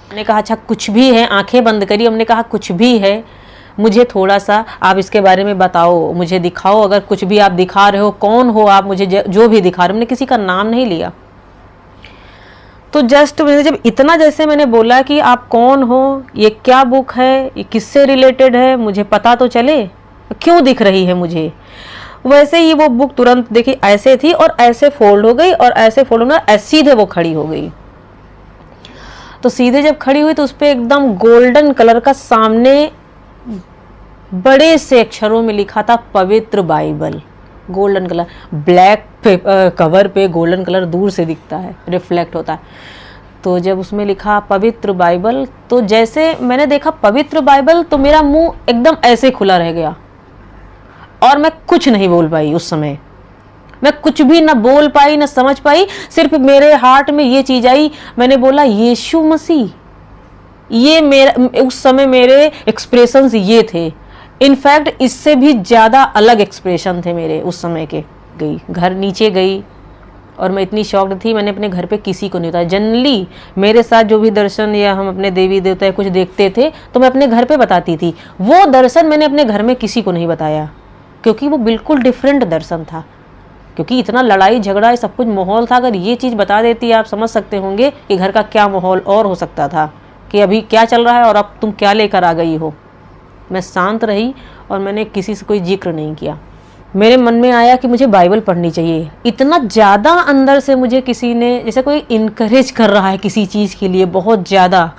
S1: मैंने कहा अच्छा कुछ भी है, आंखें बंद करी, हमने कहा कुछ भी है, मुझे थोड़ा सा आप इसके बारे में बताओ, मुझे दिखाओ, अगर कुछ भी आप दिखा रहे हो, कौन हो आप, मुझे जो भी दिखा रहे हो। हमने किसी का नाम नहीं लिया। तो जस्ट मैंने जब इतना जैसे मैंने बोला कि आप कौन हो, ये क्या बुक है, ये किससे रिलेटेड है, मुझे पता तो चले, क्यों दिख रही है मुझे, वैसे ही वो बुक तुरंत देखी ऐसे थी और ऐसे फोल्ड हो गई और ऐसे फोल्ड होना सीधे वो खड़ी हो गई। तो सीधे जब खड़ी हुई तो उस पर एकदम गोल्डन कलर का सामने बड़े से अक्षरों में लिखा था पवित्र Bible. Golden colour, black cover पे गोल्डन कलर दूर से दिखता है, रिफ्लेक्ट होता है। तो जब उसमें लिखा पवित्र बाइबल, तो जैसे मैंने देखा पवित्र बाइबल तो मेरा मुंह एकदम ऐसे खुला रह गया और मैं कुछ नहीं बोल पाई। उस समय मैं कुछ भी ना बोल पाई ना समझ पाई, सिर्फ मेरे हार्ट में ये चीज आई, मैंने बोला यीशु मसीह। ये मेरा उस समय मेरे एक्सप्रेशंस ये थे। इनफैक्ट इससे भी ज़्यादा अलग एक्सप्रेशन थे मेरे उस समय के। गई घर नीचे गई और मैं इतनी शॉक्ड थी, मैंने अपने घर पे किसी को नहीं बताया। जनरली मेरे साथ जो भी दर्शन या हम अपने देवी देवता कुछ देखते थे तो मैं अपने घर पे बताती थी। वो दर्शन मैंने अपने घर में किसी को नहीं बताया क्योंकि वो बिल्कुल डिफरेंट दर्शन था, क्योंकि इतना लड़ाई झगड़ा सब कुछ माहौल था। अगर ये चीज़ बता देती आप समझ सकते होंगे कि घर का क्या माहौल और हो सकता था, कि अभी क्या चल रहा है और अब तुम क्या लेकर आ गई हो। मैं शांत रही और मैंने किसी से कोई जिक्र नहीं किया। मेरे मन में आया कि मुझे बाइबल पढ़नी चाहिए। इतना ज़्यादा अंदर से मुझे किसी ने, जैसे कोई इनकरेज कर रहा है किसी चीज़ के लिए, बहुत ज़्यादा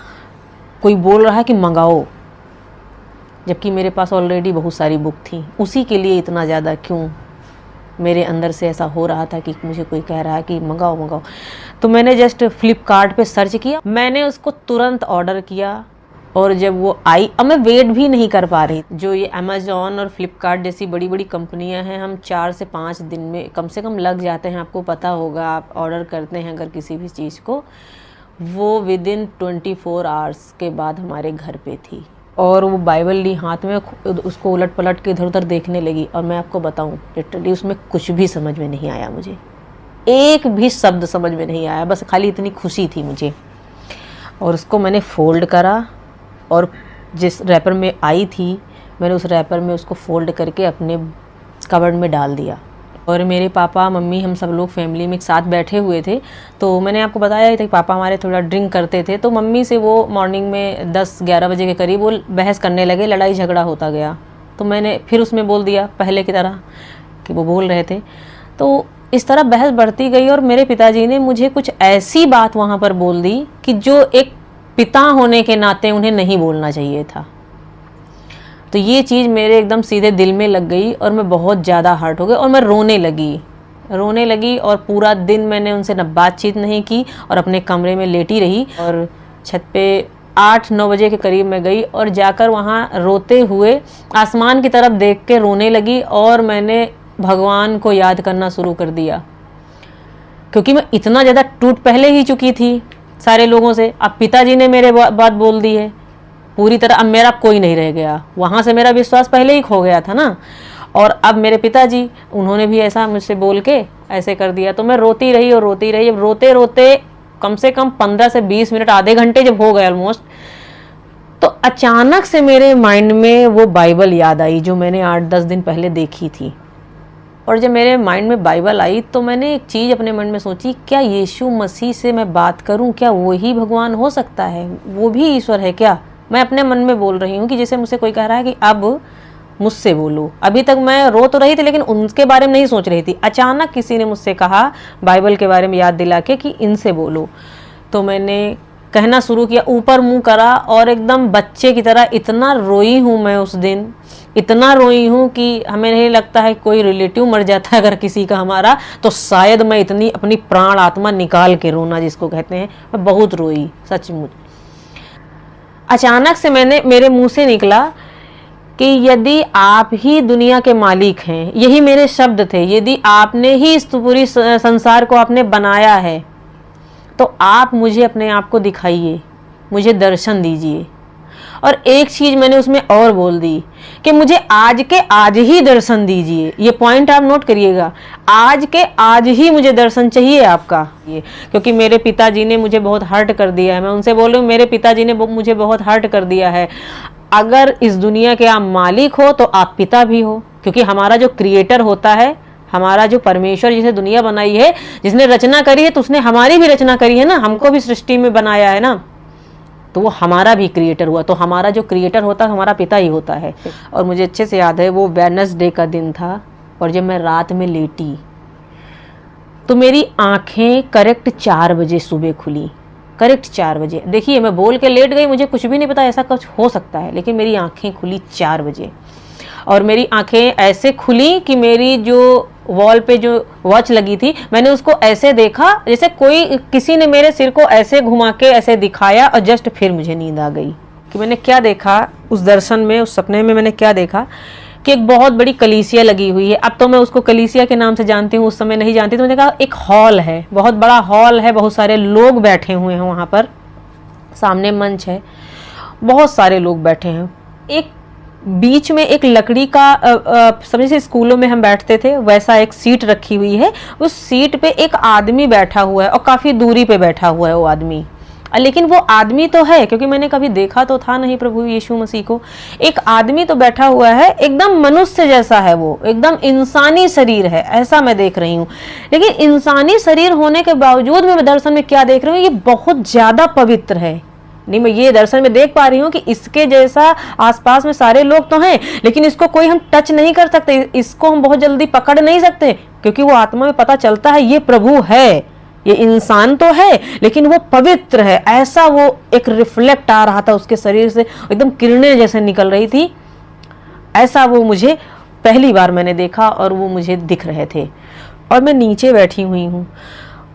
S1: कोई बोल रहा है कि मंगाओ, जबकि मेरे पास ऑलरेडी बहुत सारी बुक थी। उसी के लिए इतना ज़्यादा क्यों मेरे अंदर से ऐसा हो रहा था कि मुझे कोई कह रहा है कि मंगाओ मंगाओ। तो मैंने जस्ट फ्लिपकार्ट पे सर्च किया, मैंने उसको तुरंत ऑर्डर किया और जब वो आई, अब मैं वेट भी नहीं कर पा रही। जो ये अमेज़ॉन और फ्लिपकार्ट जैसी बड़ी बड़ी कंपनियां हैं, हम 4 से 5 दिन में कम से कम लग जाते हैं। आपको पता होगा, आप ऑर्डर करते हैं अगर किसी भी चीज़ को, वो विदिन 24 आवर्स के बाद हमारे घर पे थी। और वो बाइबल ली हाथ में, उसको उलट पलट के इधर उधर देखने लगी। और मैं आपको बताऊं, लिटरली उसमें कुछ भी समझ में नहीं आया, मुझे एक भी शब्द समझ में नहीं आया, बस खाली इतनी खुशी थी मुझे। और उसको मैंने फोल्ड करा और जिस रैपर में आई थी, मैंने उस रैपर में उसको फोल्ड करके अपने कबर्ड में डाल दिया। और मेरे पापा मम्मी, हम सब लोग फैमिली में एक साथ बैठे हुए थे। तो मैंने आपको बताया ही था कि पापा हमारे थोड़ा ड्रिंक करते थे, तो मम्मी से वो मॉर्निंग में 10-11 बजे के करीब वो बहस करने लगे, लड़ाई झगड़ा होता गया। तो मैंने फिर उसमें बोल दिया पहले की तरह कि वो बोल रहे थे। तो इस तरह बहस बढ़ती गई और मेरे पिताजी ने मुझे कुछ ऐसी बात वहाँ पर बोल दी कि जो एक पिता होने के नाते उन्हें नहीं बोलना चाहिए था। तो ये चीज़ मेरे एकदम सीधे दिल में लग गई और मैं बहुत ज़्यादा हर्ट हो गई और मैं रोने लगी। और पूरा दिन मैंने उनसे न बातचीत नहीं की और अपने कमरे में लेटी रही। और छत पे 8-9 बजे के करीब मैं गई और जाकर वहाँ रोते हुए आसमान की तरफ देख के रोने लगी। और मैंने भगवान को याद करना शुरू कर दिया, क्योंकि मैं इतना ज़्यादा टूट पहले ही चुकी थी सारे लोगों से। अब पिताजी ने मेरे बात बोल दी है पूरी तरह, अब मेरा कोई नहीं रह गया। वहाँ से मेरा विश्वास पहले ही खो गया था ना। और अब मेरे पिताजी, उन्होंने भी ऐसा मुझसे बोल के ऐसे कर दिया। तो मैं रोती रही। अब रोते रोते कम से कम 15 से 20 मिनट, आधे घंटे जब हो गए ऑलमोस्ट, तो अचानक से मेरे माइंड में वो बाइबल याद आई जो मैंने 8-10 दिन पहले देखी थी। और जब मेरे माइंड में बाइबल आई तो मैंने एक चीज़ अपने मन में सोची, क्या यीशु मसीह से मैं बात करूं? क्या वो ही भगवान हो सकता है? वो भी ईश्वर है क्या? मैं अपने मन में बोल रही हूँ कि जैसे मुझसे कोई कह रहा है कि अब मुझसे बोलो। अभी तक मैं रो तो रही थी लेकिन उनके बारे में नहीं सोच रही थी। अचानक किसी ने मुझसे कहा बाइबल के बारे में याद दिला के कि इनसे बोलो। तो मैंने कहना शुरू किया, ऊपर मुंह करा और एकदम बच्चे की तरह इतना रोई हूँ मैं उस दिन, इतना रोई हूँ कि हमें नहीं लगता है कोई रिलेटिव मर जाता है अगर किसी का हमारा, तो शायद मैं इतनी अपनी प्राण आत्मा निकाल के रोना जिसको कहते हैं, मैं बहुत रोई सचमुच। अचानक से मेरे मुंह से निकला कि यदि आप ही दुनिया के मालिक हैं, यही मेरे शब्द थे, यदि आपने ही इस पूरी संसार को आपने बनाया है, तो आप मुझे अपने आप को दिखाइए, मुझे दर्शन दीजिए। और एक चीज़ मैंने उसमें और बोल दी कि मुझे आज के आज ही दर्शन दीजिए। ये पॉइंट आप नोट करिएगा, आज के आज ही मुझे दर्शन चाहिए आपका। ये क्योंकि मेरे पिताजी ने मुझे बहुत हर्ट कर दिया है। मैं उनसे बोल रही हूँ, मेरे पिताजी ने मुझे बहुत हर्ट कर दिया है। अगर इस दुनिया के आप मालिक हो तो आप पिता भी हो, क्योंकि हमारा जो क्रिएटर होता है, हमारा जो परमेश्वर जिसे दुनिया बनाई है, जिसने रचना करी है, तो उसने हमारी भी रचना करी है ना, हमको भी सृष्टि में बनाया है ना, तो वो हमारा भी क्रिएटर हुआ। तो हमारा जो क्रिएटर होता है हमारा पिता ही होता है। और मुझे अच्छे से याद है वो वेडनेसडे का दिन था और जब मैं रात में लेटी तो मेरी आंखें करेक्ट 4 बजे सुबह खुली, करेक्ट 4 बजे। देखिए मैं बोल के लेट गई, मुझे कुछ भी नहीं पता ऐसा कुछ हो सकता है, लेकिन मेरी आंखें खुली 4 बजे। और मेरी आंखें ऐसे खुली कि मेरी जो वॉल पे जो वॉच लगी थी, मैंने उसको ऐसे देखा जैसे किसी ने मेरे सिर को ऐसे घुमा के ऐसे दिखाया, और जस्ट फिर मुझे नींद आ गई। कि मैंने क्या देखा उस दर्शन में, उस सपने में मैंने क्या देखा कि एक बहुत बड़ी कलीसिया लगी हुई है। अब तो मैं उसको कलीसिया के नाम से जानती हूँ, उस समय नहीं जानती। तो मैंने कहा एक हॉल है, बहुत बड़ा हॉल है, बहुत सारे लोग बैठे हुए हैं वहाँ पर, सामने मंच है, बहुत सारे लोग बैठे हैं। एक बीच में एक लकड़ी का समझे से स्कूलों में हम बैठते थे वैसा एक सीट रखी हुई है। उस सीट पे एक आदमी बैठा हुआ है और काफ़ी दूरी पे बैठा हुआ है वो आदमी, लेकिन वो आदमी तो है, क्योंकि मैंने कभी देखा तो था नहीं प्रभु यीशु मसीह को। एक आदमी तो बैठा हुआ है, एकदम मनुष्य जैसा है, वो एकदम इंसानी शरीर है, ऐसा मैं देख रही हूँ। लेकिन इंसानी शरीर होने के बावजूद मैं दर्शन में क्या देख रही हूँ, ये बहुत ज़्यादा पवित्र है। नहीं, मैं ये दर्शन में देख पा रही हूँ कि इसके जैसा आसपास में सारे लोग तो हैं, लेकिन इसको कोई हम टच नहीं कर सकते, इसको हम बहुत जल्दी पकड़ नहीं सकते, क्योंकि वो आत्मा में पता चलता है ये प्रभु है, ये इंसान तो है लेकिन वो पवित्र है। ऐसा वो एक रिफ्लेक्ट आ रहा था उसके शरीर से, एकदम किरणें जैसे निकल रही थी। ऐसा वो मुझे पहली बार मैंने देखा और वो मुझे दिख रहे थे। और मैं नीचे बैठी हुई हूँ,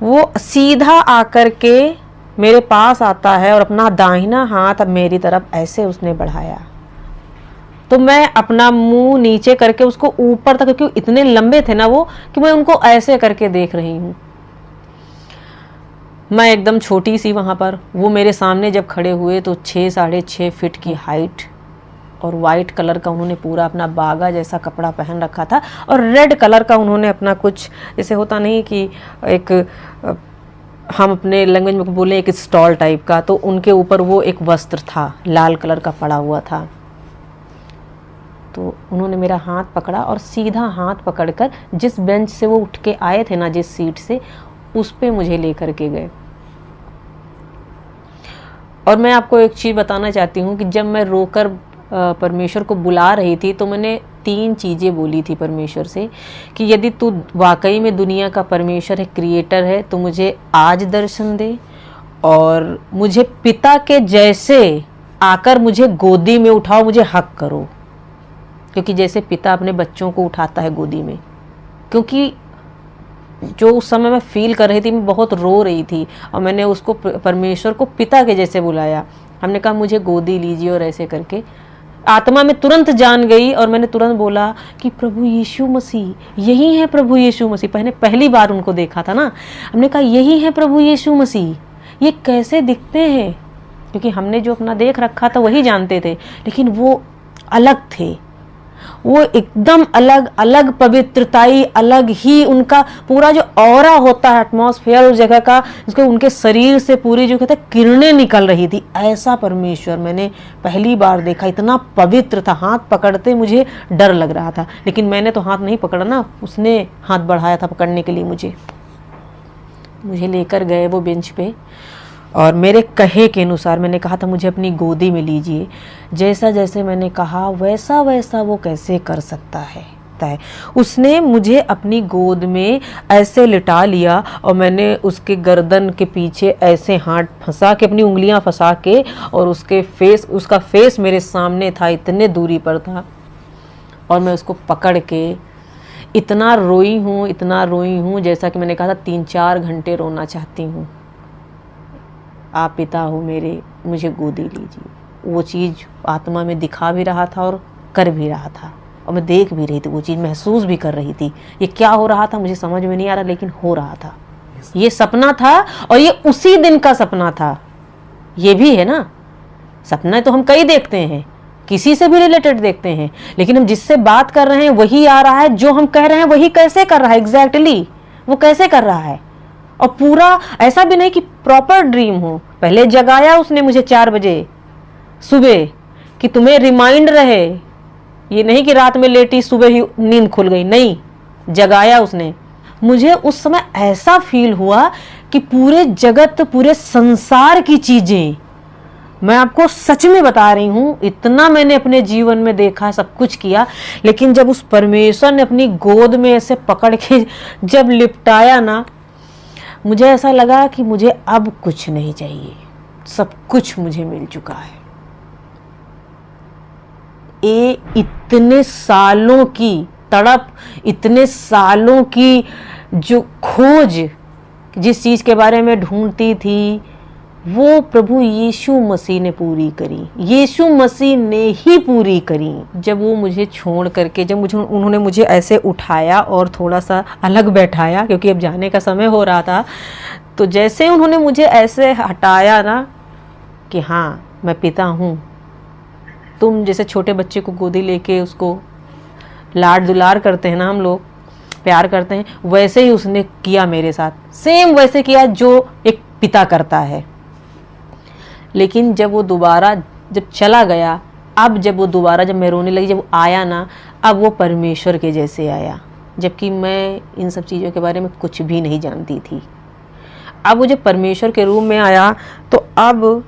S1: वो सीधा आकर के मेरे पास आता है और अपना दाहिना हाथ अब मेरी तरफ ऐसे उसने बढ़ाया, तो मैं अपना मुंह नीचे करके उसको ऊपर तक, क्योंकि इतने लंबे थे ना वो, कि मैं उनको ऐसे करके देख रही हूँ। मैं एकदम छोटी सी वहाँ पर, वो मेरे सामने जब खड़े हुए तो 6-6.5 फीट की हाइट, और वाइट कलर का उन्होंने पूरा अपना बागा जैसा कपड़ा पहन रखा था, और रेड कलर का उन्होंने अपना कुछ, जैसे होता नहीं कि एक, हम अपने लैंग्वेज में बोले एक स्टॉल टाइप का, तो उनके ऊपर वो एक वस्त्र था लाल कलर का पड़ा हुआ था। तो उन्होंने मेरा हाथ पकड़ा और सीधा हाथ पकड़कर जिस बेंच से वो उठ के आए थे ना, जिस सीट से, उस पे मुझे लेकर के गए। और मैं आपको एक चीज़ बताना चाहती हूँ कि जब मैं रोकर परमेश्वर को बुला रही थी, तो मैंने 3 चीज़ें बोली थी परमेश्वर से कि यदि तू वाकई में दुनिया का परमेश्वर है, क्रिएटर है, तो मुझे आज दर्शन दे, और मुझे पिता के जैसे आकर मुझे गोदी में उठाओ, मुझे हक करो, क्योंकि जैसे पिता अपने बच्चों को उठाता है गोदी में। क्योंकि जो उस समय मैं फील कर रही थी, मैं बहुत रो रही थी, और मैंने उसको, परमेश्वर को पिता के जैसे बुलाया। हमने कहा मुझे गोदी लीजिए, और ऐसे करके आत्मा में तुरंत जान गई, और मैंने तुरंत बोला कि प्रभु यीशु मसीह, यही है प्रभु यीशु मसीह। पहली बार उनको देखा था ना, हमने कहा यही है प्रभु यीशु मसीह। ये कैसे दिखते हैं, क्योंकि हमने जो अपना देख रखा था वही जानते थे, लेकिन वो अलग थे, वो एकदम अलग अलग पवित्रताई, अलग ही उनका पूरा जो ऑरा होता है, एटमॉस्फेयर उस जगह का, जिसको उनके शरीर से पूरी जो कहते हैं किरणें निकल रही थी। ऐसा परमेश्वर मैंने पहली बार देखा, इतना पवित्र था। हाथ पकड़ते मुझे डर लग रहा था, लेकिन मैंने तो हाथ नहीं पकड़ा ना, उसने हाथ बढ़ाया था पकड़ने के लिए। मुझे लेकर गए वो बेंच पे, और मेरे कहे के अनुसार मैंने कहा था मुझे अपनी गोदी में लीजिए। जैसा जैसे मैंने कहा वैसा वैसा वो कैसे कर सकता है। उसने मुझे अपनी गोद में ऐसे लिटा लिया, और मैंने उसके गर्दन के पीछे ऐसे हाथ फंसा के, अपनी उंगलियां फंसा के, और उसका फेस मेरे सामने था, इतने दूरी पर था, और मैं उसको पकड़ के इतना रोई हूँ, जैसा कि मैंने कहा था 3-4 घंटे रोना चाहती हूँ। आप पिता हो मेरे, मुझे गोदी लीजिए। वो चीज़ आत्मा में दिखा भी रहा था और कर भी रहा था, और मैं देख भी रही थी, वो चीज़ महसूस भी कर रही थी। ये क्या हो रहा था मुझे समझ में नहीं आ रहा, लेकिन हो रहा था। ये सपना था, और ये उसी दिन का सपना था। ये भी है ना, सपना तो हम कई देखते हैं, किसी से भी रिलेटेड देखते हैं, लेकिन हम जिससे बात कर रहे हैं वही आ रहा है, जो हम कह रहे हैं वही कैसे कर रहा है, एग्जैक्टली वो कैसे कर रहा है। और पूरा ऐसा भी नहीं कि प्रॉपर ड्रीम हो। पहले जगाया उसने मुझे 4 बजे सुबह, कि तुम्हें रिमाइंड रहे, ये नहीं कि रात में लेटी सुबह ही नींद खुल गई, नहीं, जगाया उसने मुझे। उस समय ऐसा फील हुआ कि पूरे जगत, पूरे संसार की चीजें, मैं आपको सच में बता रही हूँ, इतना मैंने अपने जीवन में देखा, सब कुछ किया, लेकिन जब उस परमेश्वर ने अपनी गोद में ऐसे पकड़ के जब लिपटाया ना, मुझे ऐसा लगा कि मुझे अब कुछ नहीं चाहिए, सब कुछ मुझे मिल चुका है। ये इतने सालों की तड़प, इतने सालों की जो खोज, जिस चीज़ के बारे में ढूंढती थी, वो प्रभु यीशु मसीह ने पूरी करी। यीशु मसीह ने ही पूरी करी। जब वो मुझे छोड़ करके, जब उन्होंने मुझे ऐसे उठाया और थोड़ा सा अलग बैठाया, क्योंकि अब जाने का समय हो रहा था, तो जैसे उन्होंने मुझे ऐसे हटाया ना, कि हाँ मैं पिता हूँ, तुम जैसे छोटे बच्चे को गोदी लेके उसको लाड दुलार करते हैं ना, हम लोग प्यार करते हैं, वैसे ही उसने किया मेरे साथ, सेम वैसे किया जो एक पिता करता है। लेकिन जब वो दोबारा जब चला गया, अब जब वो दोबारा, जब मैं रोने लगी, जब वो आया ना, अब वो परमेश्वर के जैसे आया, जबकि मैं इन सब चीज़ों के बारे में कुछ भी नहीं जानती थी। अब वो जब परमेश्वर के रूप में आया, तो अब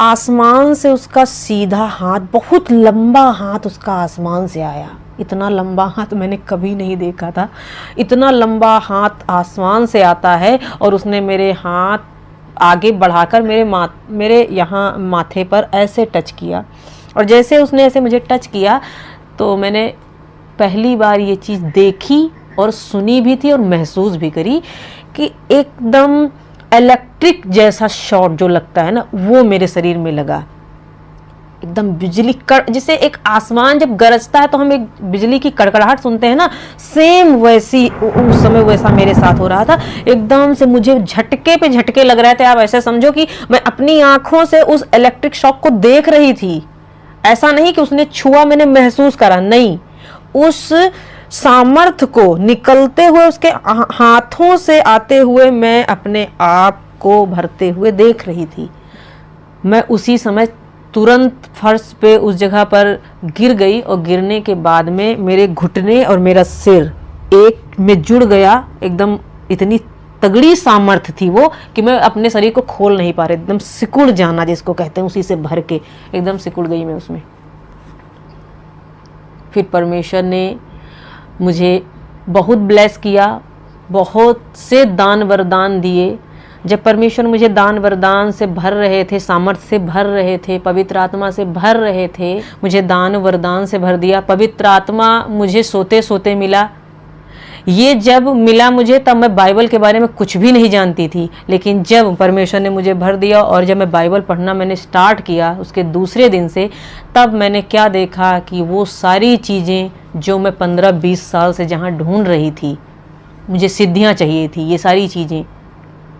S1: आसमान से उसका सीधा हाथ, बहुत लंबा हाथ उसका आसमान से आया। इतना लंबा हाथ मैंने कभी नहीं देखा था। इतना लंबा हाथ आसमान से आता है, और उसने मेरे हाथ आगे बढ़ाकर मेरे यहाँ माथे पर ऐसे टच किया, और जैसे उसने ऐसे मुझे टच किया, तो मैंने पहली बार ये चीज़ देखी और सुनी भी थी और महसूस भी करी कि एकदम इलेक्ट्रिक जैसा शॉट जो लगता है ना, वो मेरे शरीर में लगा। एकदम बिजली जैसे एक आसमान जब गरजता है तो हम एक बिजली की कड़कड़ाहट सुनते हैं ना, सेम वैसी उस समय वैसा मेरे साथ हो रहा था। एकदम से मुझे झटके पे झटके लग रहे थे। आप ऐसे समझो कि मैं अपनी आंखों से उस इलेक्ट्रिक शॉक को देख रही थी। ऐसा नहीं कि उसने छुआ, मैंने महसूस करा, नहीं, उस सामर्थ्य को निकलते हुए उसके हाथों से आते हुए मैं अपने आप को भरते हुए देख रही थी। मैं उसी समय तुरंत फर्श पे उस जगह पर गिर गई और गिरने के बाद में मेरे घुटने और मेरा सिर एक में जुड़ गया। एकदम इतनी तगड़ी सामर्थ्य थी वो कि मैं अपने शरीर को खोल नहीं पा रही। एकदम सिकुड़ जाना जिसको कहते हैं, उसी से भर के एकदम सिकुड़ गई मैं उसमें। फिर परमेश्वर ने मुझे बहुत ब्लेस किया, बहुत से दान वरदान दिए। जब परमेश्वर मुझे दान वरदान से भर रहे थे, सामर्थ्य से भर रहे थे, पवित्र आत्मा से भर रहे थे, मुझे दान वरदान से भर दिया। पवित्र आत्मा मुझे सोते सोते मिला। ये जब मिला मुझे तब मैं बाइबल के बारे में कुछ भी नहीं जानती थी, लेकिन जब परमेश्वर ने मुझे भर दिया और जब मैं बाइबल पढ़ना मैंने स्टार्ट किया उसके दूसरे दिन से, तब मैंने क्या देखा कि वो सारी चीज़ें जो मैं 15-20 साल से जहाँ ढूंढ रही थी, मुझे सिद्धियाँ चाहिए थी, ये सारी चीज़ें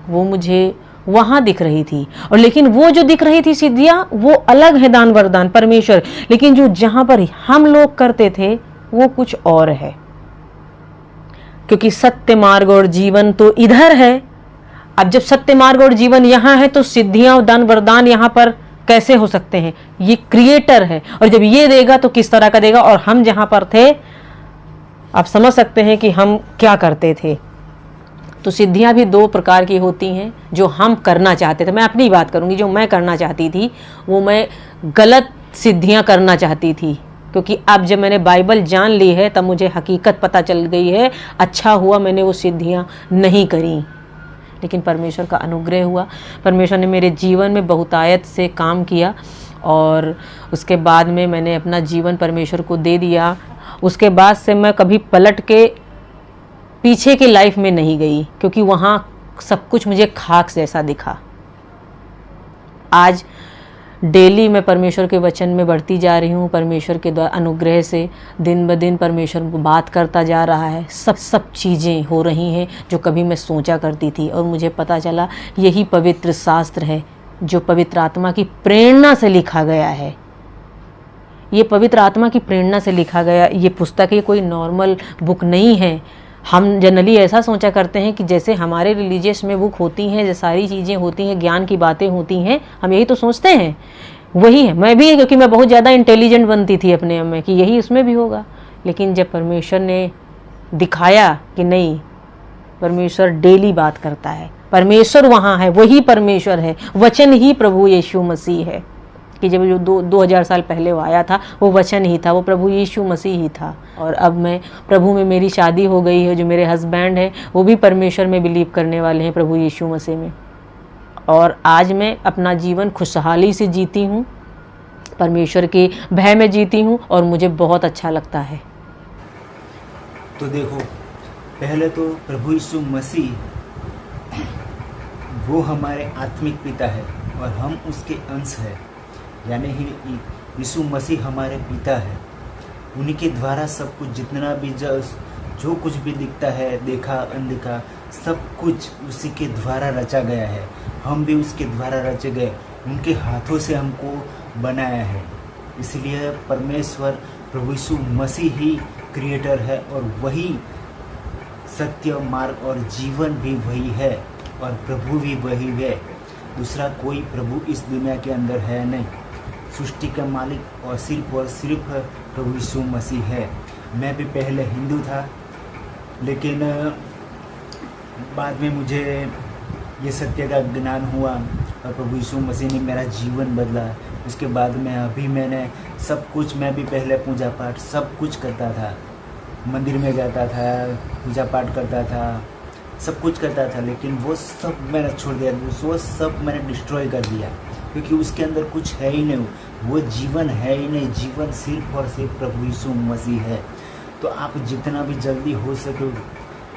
S1: वो मुझे वहाँ दिख रही थी। और लेकिन वो जो दिख रही थी सिद्धियाँ, वो अलग है, दान वरदान परमेश्वर, लेकिन जो जहाँ पर हम लोग करते थे वो कुछ और है। क्योंकि सत्य मार्ग और जीवन तो इधर है। अब जब सत्य मार्ग और जीवन यहाँ है तो सिद्धियाँ और दान वरदान यहाँ पर कैसे हो सकते हैं? ये क्रिएटर है, और जब ये देगा तो किस तरह का देगा। और हम जहाँ पर थे, आप समझ सकते हैं कि हम क्या करते थे। तो सिद्धियाँ भी 2 प्रकार की होती हैं जो हम करना चाहते थे। मैं अपनी बात करूँगी, जो मैं करना चाहती थी वो मैं गलत सिद्धियाँ करना चाहती थी। क्योंकि अब जब मैंने बाइबल जान ली है तब मुझे हकीकत पता चल गई है। अच्छा हुआ मैंने वो सिद्धियाँ नहीं करी, लेकिन परमेश्वर का अनुग्रह हुआ। परमेश्वर ने मेरे जीवन में बहुतायत से काम किया और उसके बाद में मैंने अपना जीवन परमेश्वर को दे दिया। उसके बाद से मैं कभी पलट के पीछे की लाइफ में नहीं गई, क्योंकि वहाँ सब कुछ मुझे खाक जैसा दिखा। आज डेली मैं परमेश्वर के वचन में बढ़ती जा रही हूँ। परमेश्वर के द्वारा अनुग्रह से दिन ब दिन परमेश्वर बात करता जा रहा है। सब चीज़ें हो रही हैं जो कभी मैं सोचा करती थी, और मुझे पता चला यही पवित्र शास्त्र है जो पवित्र आत्मा की प्रेरणा से लिखा गया है। ये पवित्र आत्मा की प्रेरणा से लिखा गया ये पुस्तक, ये कोई नॉर्मल बुक नहीं है। हम जनरली ऐसा सोचा करते हैं कि जैसे हमारे रिलीजियस में बुक होती हैं, जैसे सारी चीज़ें होती हैं, ज्ञान की बातें होती हैं, हम यही तो सोचते हैं। वही है, मैं भी, क्योंकि मैं बहुत ज़्यादा इंटेलिजेंट बनती थी अपने में कि यही उसमें भी होगा। लेकिन जब परमेश्वर ने दिखाया कि नहीं, परमेश्वर डेली बात करता है, परमेश्वर वहाँ है, वही परमेश्वर है, वचन ही प्रभु यीशु मसीह है। कि जब जो 2000 साल पहले वो आया था वो वचन ही था, वो प्रभु यीशु मसीह ही था। और अब मैं प्रभु में, मेरी शादी हो गई है, जो मेरे हस्बैंड हैं वो भी परमेश्वर में बिलीव करने वाले हैं, प्रभु यीशु मसीह में। और आज मैं अपना जीवन खुशहाली से जीती हूँ, परमेश्वर के भय में जीती हूँ, और मुझे बहुत अच्छा लगता है।
S2: तो देखो, पहले तो प्रभु यीशु मसीह वो हमारे आत्मिक पिता है और हम उसके अंश हैं, यानी ही यीशु मसीह हमारे पिता है। उन्हीं के द्वारा सब कुछ, जितना भी जो कुछ भी दिखता है, देखा अनदेखा, सब कुछ उसी के द्वारा रचा गया है। हम भी उसके द्वारा रचे गए, उनके हाथों से हमको बनाया है। इसलिए परमेश्वर प्रभु यीशु मसीह ही क्रिएटर है, और वही सत्य मार्ग और जीवन भी वही है, और प्रभु भी वही है। दूसरा कोई प्रभु इस दुनिया के अंदर है नहीं। सृष्टि का मालिक और सिर्फ प्रभु यीशु मसीह है। मैं भी पहले हिंदू था, लेकिन बाद में मुझे ये सत्य का ज्ञान हुआ और प्रभु यीशु मसीह ने मेरा जीवन बदला। उसके बाद में अभी मैंने सब कुछ, मैं भी पहले पूजा पाठ सब कुछ करता था, मंदिर में जाता था, पूजा पाठ करता था, सब कुछ करता था, लेकिन वो सब मैंने छोड़ दिया, वो सब मैंने डिस्ट्रॉय कर दिया, क्योंकि उसके अंदर कुछ है ही नहीं, वो जीवन है ही नहीं। जीवन सिर्फ और सिर्फ प्रभु यीशु मसीह है। तो आप जितना भी जल्दी हो सके,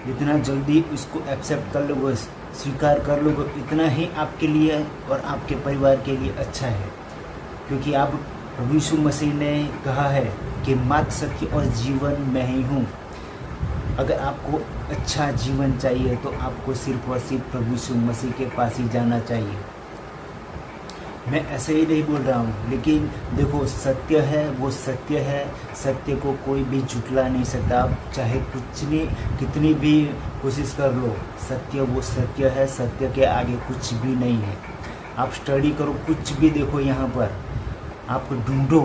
S2: जितना जल्दी उसको एक्सेप्ट कर लो, वो स्वीकार कर लो, इतना ही आपके लिए और आपके परिवार के लिए अच्छा है। क्योंकि आप प्रभु यीशु मसीह ने कहा है कि मार्ग, सत्य और जीवन मैं ही हूँ। अगर आपको अच्छा जीवन चाहिए तो आपको सिर्फ और सिर्फ प्रभु यीशु मसीह के पास ही जाना चाहिए। मैं ऐसे ही नहीं बोल रहा हूँ, लेकिन देखो सत्य है वो सत्य है, सत्य को कोई भी झुठला नहीं सकता। आप चाहे कितनी भी कोशिश कर लो, सत्य वो सत्य है, सत्य के आगे कुछ भी नहीं है। आप स्टडी करो, कुछ भी देखो, यहाँ पर आप ढूंढो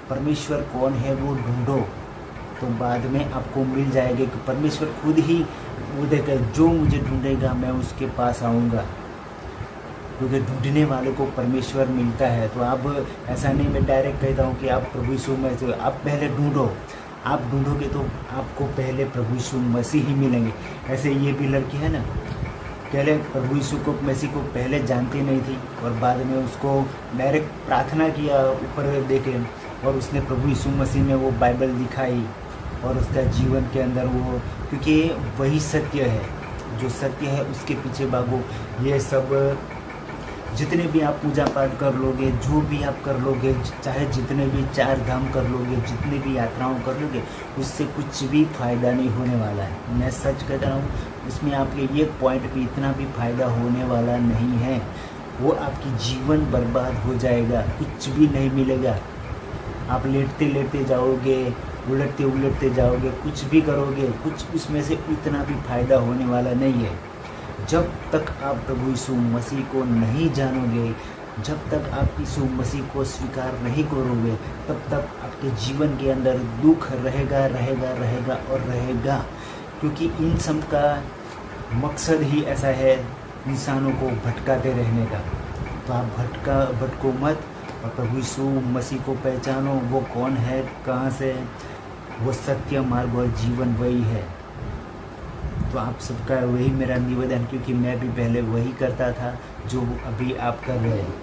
S2: परमेश्वर कौन है, वो ढूंढो तो बाद में आपको मिल जाएगा कि परमेश्वर खुद ही वो देगा, जो मुझे ढूंढेगा मैं उसके पास आऊँगा। क्योंकि ढूंढने वाले को परमेश्वर मिलता है। तो आप ऐसा नहीं, मैं डायरेक्ट कहता हूँ कि आप प्रभु यीशु मसीह आप पहले ढूंढो। आप ढूंढोगे तो आपको पहले प्रभु यीशु मसीह ही मिलेंगे। ऐसे ये भी लड़की है ना, पहले प्रभु यीशु को मसीह को पहले जानती नहीं थी और बाद में उसको डायरेक्ट प्रार्थना किया ऊपर देखे और उसने प्रभु यीशु मसीह में वो बाइबल दिखाई और उसका जीवन के अंदर वो, क्योंकि वही सत्य है, जो सत्य है उसके पीछे भागो। ये सब जितने भी आप पूजा पाठ कर लोगे, जो भी आप कर लोगे, चाहे जितने भी 4 धाम कर लोगे, जितनी भी यात्राओं कर लोगे, उससे कुछ भी फ़ायदा नहीं होने वाला है। मैं सच कह रहा हूँ, उसमें आपके ये पॉइंट भी इतना भी फ़ायदा होने वाला नहीं है। वो आपकी जीवन बर्बाद हो जाएगा, कुछ भी नहीं मिलेगा। आप लेटते लेटते जाओगे, उलटते उलटते जाओगे, कुछ भी करोगे, कुछ उसमें से इतना भी फ़ायदा होने वाला नहीं है। जब तक आप प्रभु यीशु मसीह को नहीं जानोगे, जब तक आप यीशु मसीह को स्वीकार नहीं करोगे, तब तक आपके जीवन के अंदर दुख रहेगा रहेगा रहेगा और रहेगा। क्योंकि इन सब का मकसद ही ऐसा है, इंसानों को भटकाते रहने का। तो आप भटको मत और प्रभु यीशु मसीह को पहचानो, वो कौन है, कहाँ से, वो सत्य मार्ग और जीवन वही है। तो आप सबका वही मेरा निवेदन, क्योंकि मैं भी पहले वही करता था जो अभी आप कर रहे हैं।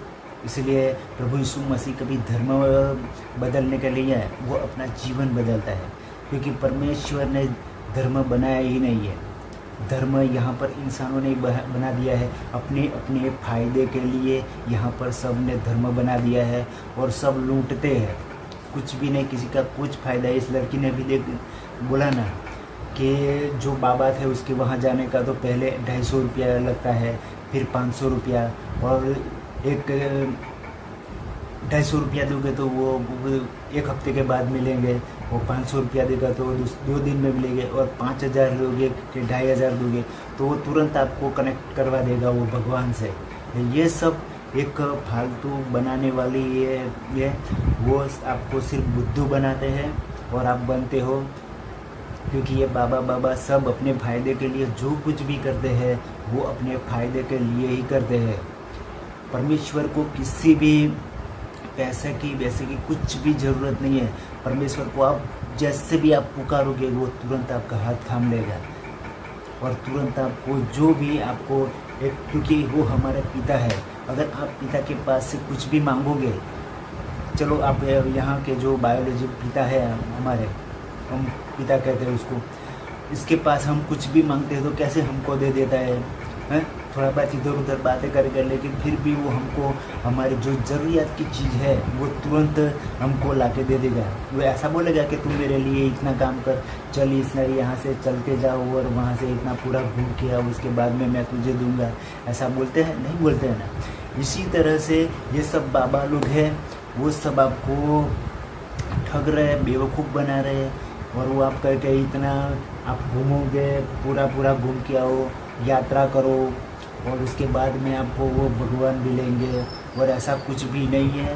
S2: इसलिए प्रभु यीशु मसीह कभी धर्म बदलने के लिए है, वो अपना जीवन बदलता है। क्योंकि परमेश्वर ने धर्म बनाया ही नहीं है, धर्म यहाँ पर इंसानों ने बना दिया है अपने अपने फ़ायदे के लिए। यहाँ पर सब ने धर्म बना दिया है और सब लूटते हैं, कुछ भी नहीं, किसी का कुछ फ़ायदा है। इस लड़की ने भी बोला ना कि जो बाबा थे उसके वहाँ जाने का तो पहले 250 रुपया लगता है, फिर 500 रुपया, और एक 250 रुपया दोगे तो वो 1 हफ्ते के बाद मिलेंगे, वो 500 रुपया देगा तो 2 दिन में मिलेंगे, और 5000 दोगे कि 2500 दोगे तो वो तुरंत आपको कनेक्ट करवा देगा वो भगवान से। ये सब एक फालतू बनाने वाली ये वो आपको सिर्फ बुद्धू बनाते हैं और आप बनते हो। क्योंकि ये बाबा सब अपने फ़ायदे के लिए जो कुछ भी करते हैं वो अपने फ़ायदे के लिए ही करते हैं। परमेश्वर को किसी भी पैसे की वैसे की कुछ भी ज़रूरत नहीं है। परमेश्वर को आप जैसे भी आप पुकारोगे वो तुरंत आपका हाथ थाम लेगा और तुरंत आपको जो भी आपको क्योंकि वो हमारा पिता है। अगर आप पिता के पास से कुछ भी मांगोगे, चलो आप यहाँ के जो बायोलॉजी पिता है हमारे, हम पिता कहते हैं उसको, इसके पास हम कुछ भी मांगते हैं तो कैसे हमको दे देता है? थोड़ा बहुत इधर उधर बातें करेगा, लेकिन फिर भी वो हमको हमारी जो ज़रूरियात की चीज़ है वो तुरंत हमको ला के दे देगा। वो ऐसा बोलेगा कि तुम मेरे लिए इतना काम कर, चल इतना यहाँ से चलते जाओ और वहाँ से इतना पूरा घूम के आओ, उसके बाद में मैं तुझे दूँगा। ऐसा बोलते हैं? नहीं बोलते हैं ना। इसी तरह से ये सब बाबा लोग हैं, वो सब आपको ठग रहे, बेवकूफ़ बना रहे, और वो आप करके इतना आप घूमोगे, पूरा घूम के आओ, यात्रा करो और उसके बाद में आपको वो भगवान मिलेंगे, और ऐसा कुछ भी नहीं है।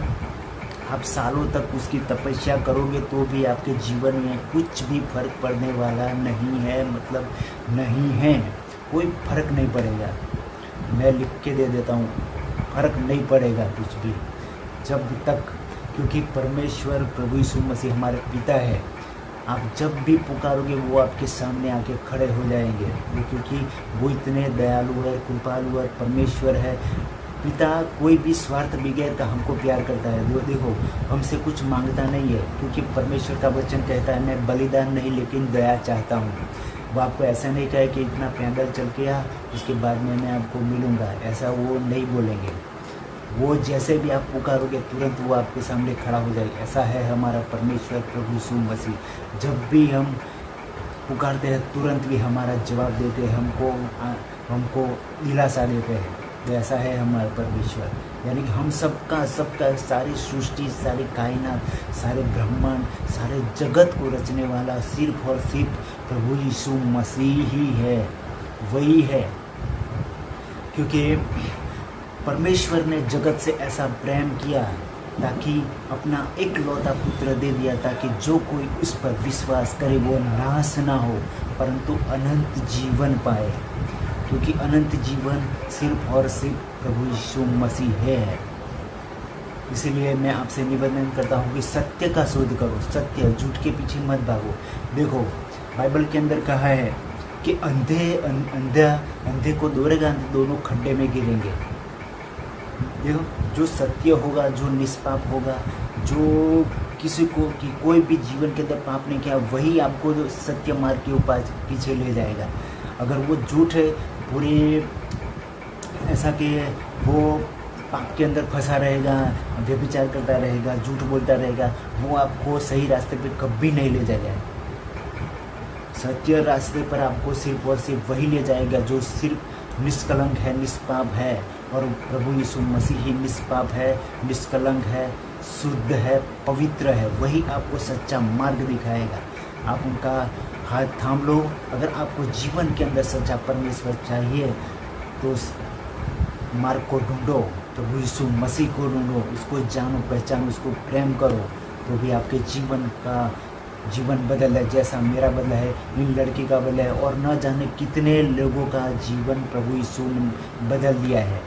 S2: आप सालों तक उसकी तपस्या करोगे तो भी आपके जीवन में कुछ भी फर्क पड़ने वाला नहीं है, मतलब नहीं है, कोई फर्क नहीं पड़ेगा। मैं लिख के दे देता हूँ, फर्क नहीं पड़ेगा कुछ भी जब तक, क्योंकि परमेश्वर प्रभु यीशु मसीह हमारे पिता है। आप जब भी पुकारोगे वो आपके सामने आके खड़े हो जाएंगे, क्योंकि वो इतने दयालु है, कृपालु है, परमेश्वर है। पिता कोई भी स्वार्थ बगैर का हमको प्यार करता है। देखो हमसे कुछ मांगता नहीं है, क्योंकि परमेश्वर का वचन कहता है मैं बलिदान नहीं लेकिन दया चाहता हूँ। वो आपको ऐसा नहीं कहे कि इतना पैदल चल के आ, उसके बाद में मैं आपको मिलूँगा, ऐसा वो नहीं बोलेंगे। वो जैसे भी आप पुकारोगे तुरंत वो आपके सामने खड़ा हो जाएगा। ऐसा है हमारा परमेश्वर प्रभु यीशु मसीह। जब भी हम पुकारते हैं तुरंत भी हमारा जवाब देते हैं, हमको दिलासा देते हैं। तो ऐसा है हमारा परमेश्वर। यानी कि हम सबका सारी सृष्टि, सारी कायनात, सारे ब्रह्मांड, सारे जगत को रचने वाला सिर्फ और सिर्फ प्रभु यीशु मसीह ही है, वही है। क्योंकि परमेश्वर ने जगत से ऐसा प्रेम किया ताकि अपना एकलौता पुत्र दे दिया, ताकि जो कोई उस पर विश्वास करे वो नाश ना हो परंतु अनंत जीवन पाए। क्योंकि अनंत जीवन सिर्फ और सिर्फ प्रभु यीशु मसीह है। इसीलिए मैं आपसे निवेदन करता हूँ कि सत्य का शोध करो, सत्य, झूठ के पीछे मत भागो। देखो बाइबल के अंदर कहा है कि अंधे को दौड़ेगा, दोनों खड्डे में गिरेंगे। देखो जो सत्य होगा, जो निष्पाप होगा, जो किसी को कि कोई भी जीवन के अंदर पाप नहीं किया, वही आपको जो सत्य मार्ग के ऊपर पीछे ले जाएगा। अगर वो झूठ है, पूरी ऐसा कि वो पाप के अंदर फंसा रहेगा, व्यभिचार करता रहेगा, झूठ बोलता रहेगा, वो आपको सही रास्ते पे कभी नहीं ले जाएगा। सत्य रास्ते पर आपको सिर्फ और सिर्फ वही ले जाएगा जो सिर्फ निष्कलंक है, निष्पाप है। और प्रभु यीशु मसीह ही निष्पाप है, निष्कलंक है, शुद्ध है, पवित्र है। वही आपको सच्चा मार्ग दिखाएगा। आप उनका हाथ थाम लो। अगर आपको जीवन के अंदर सच्चा परमेश्वर चाहिए तो उस मार्ग को ढूंढो, प्रभु यीशु मसीह को ढूंढो, उसको जानो, पहचानो, उसको प्रेम करो, तो भी आपके जीवन बदल है। जैसा मेरा बदला है, इन लड़की का बदला है, और न जाने कितने लोगों का जीवन प्रभु यीशु ने बदल दिया है।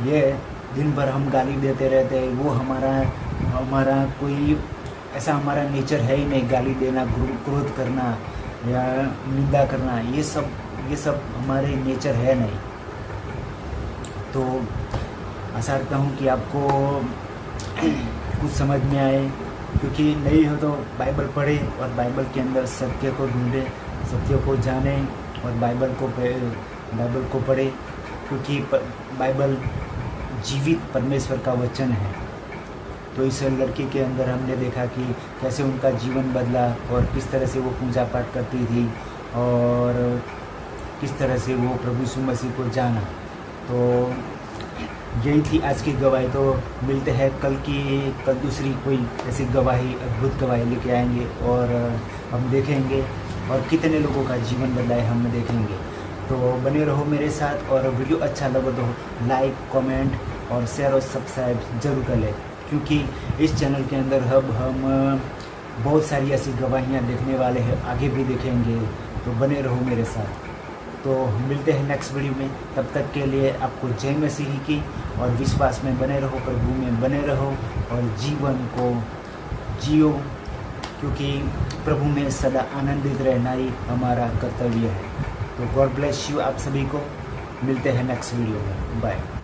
S2: ये दिन भर हम गाली देते रहते हैं, वो हमारा कोई ऐसा हमारा नेचर है ही नहीं। गाली देना, क्रोध करना या निंदा करना, ये सब हमारे नेचर है नहीं। तो आशा करता हूँ कि आपको कुछ समझ में आए। क्योंकि नहीं हो तो बाइबल पढ़े और बाइबल के अंदर सत्य को ढूंढे, सत्य को जाने और बाइबल को पढ़े। क्योंकि बाइबल जीवित परमेश्वर का वचन है। तो इस लड़की के अंदर हमने देखा कि कैसे उनका जीवन बदला और किस तरह से वो पूजा पाठ करती थी और किस तरह से वो प्रभु यीशु मसीह को जाना। तो यही थी आज की गवाही। तो मिलते हैं कल दूसरी कोई ऐसी गवाही, अद्भुत गवाही लेके आएंगे और हम देखेंगे और कितने लोगों का जीवन बदला है हम देखेंगे। तो बने रहो मेरे साथ, और वीडियो अच्छा लगे तो लाइक, कमेंट और शेयर और सब्सक्राइब जरूर कर लें। क्योंकि इस चैनल के अंदर अब हम बहुत सारी ऐसी गवाहियाँ देखने वाले हैं, आगे भी देखेंगे। तो बने रहो मेरे साथ। तो मिलते हैं नेक्स्ट वीडियो में। तब तक के लिए आपको जय मसीह की, और विश्वास में बने रहो, प्रभु में बने रहो और जीवन को जियो। क्योंकि प्रभु में सदा आनंदित रहना ही हमारा कर्तव्य है। तो गॉड ब्लेस यू आप सभी को। मिलते हैं नेक्स्ट वीडियो में। बाय।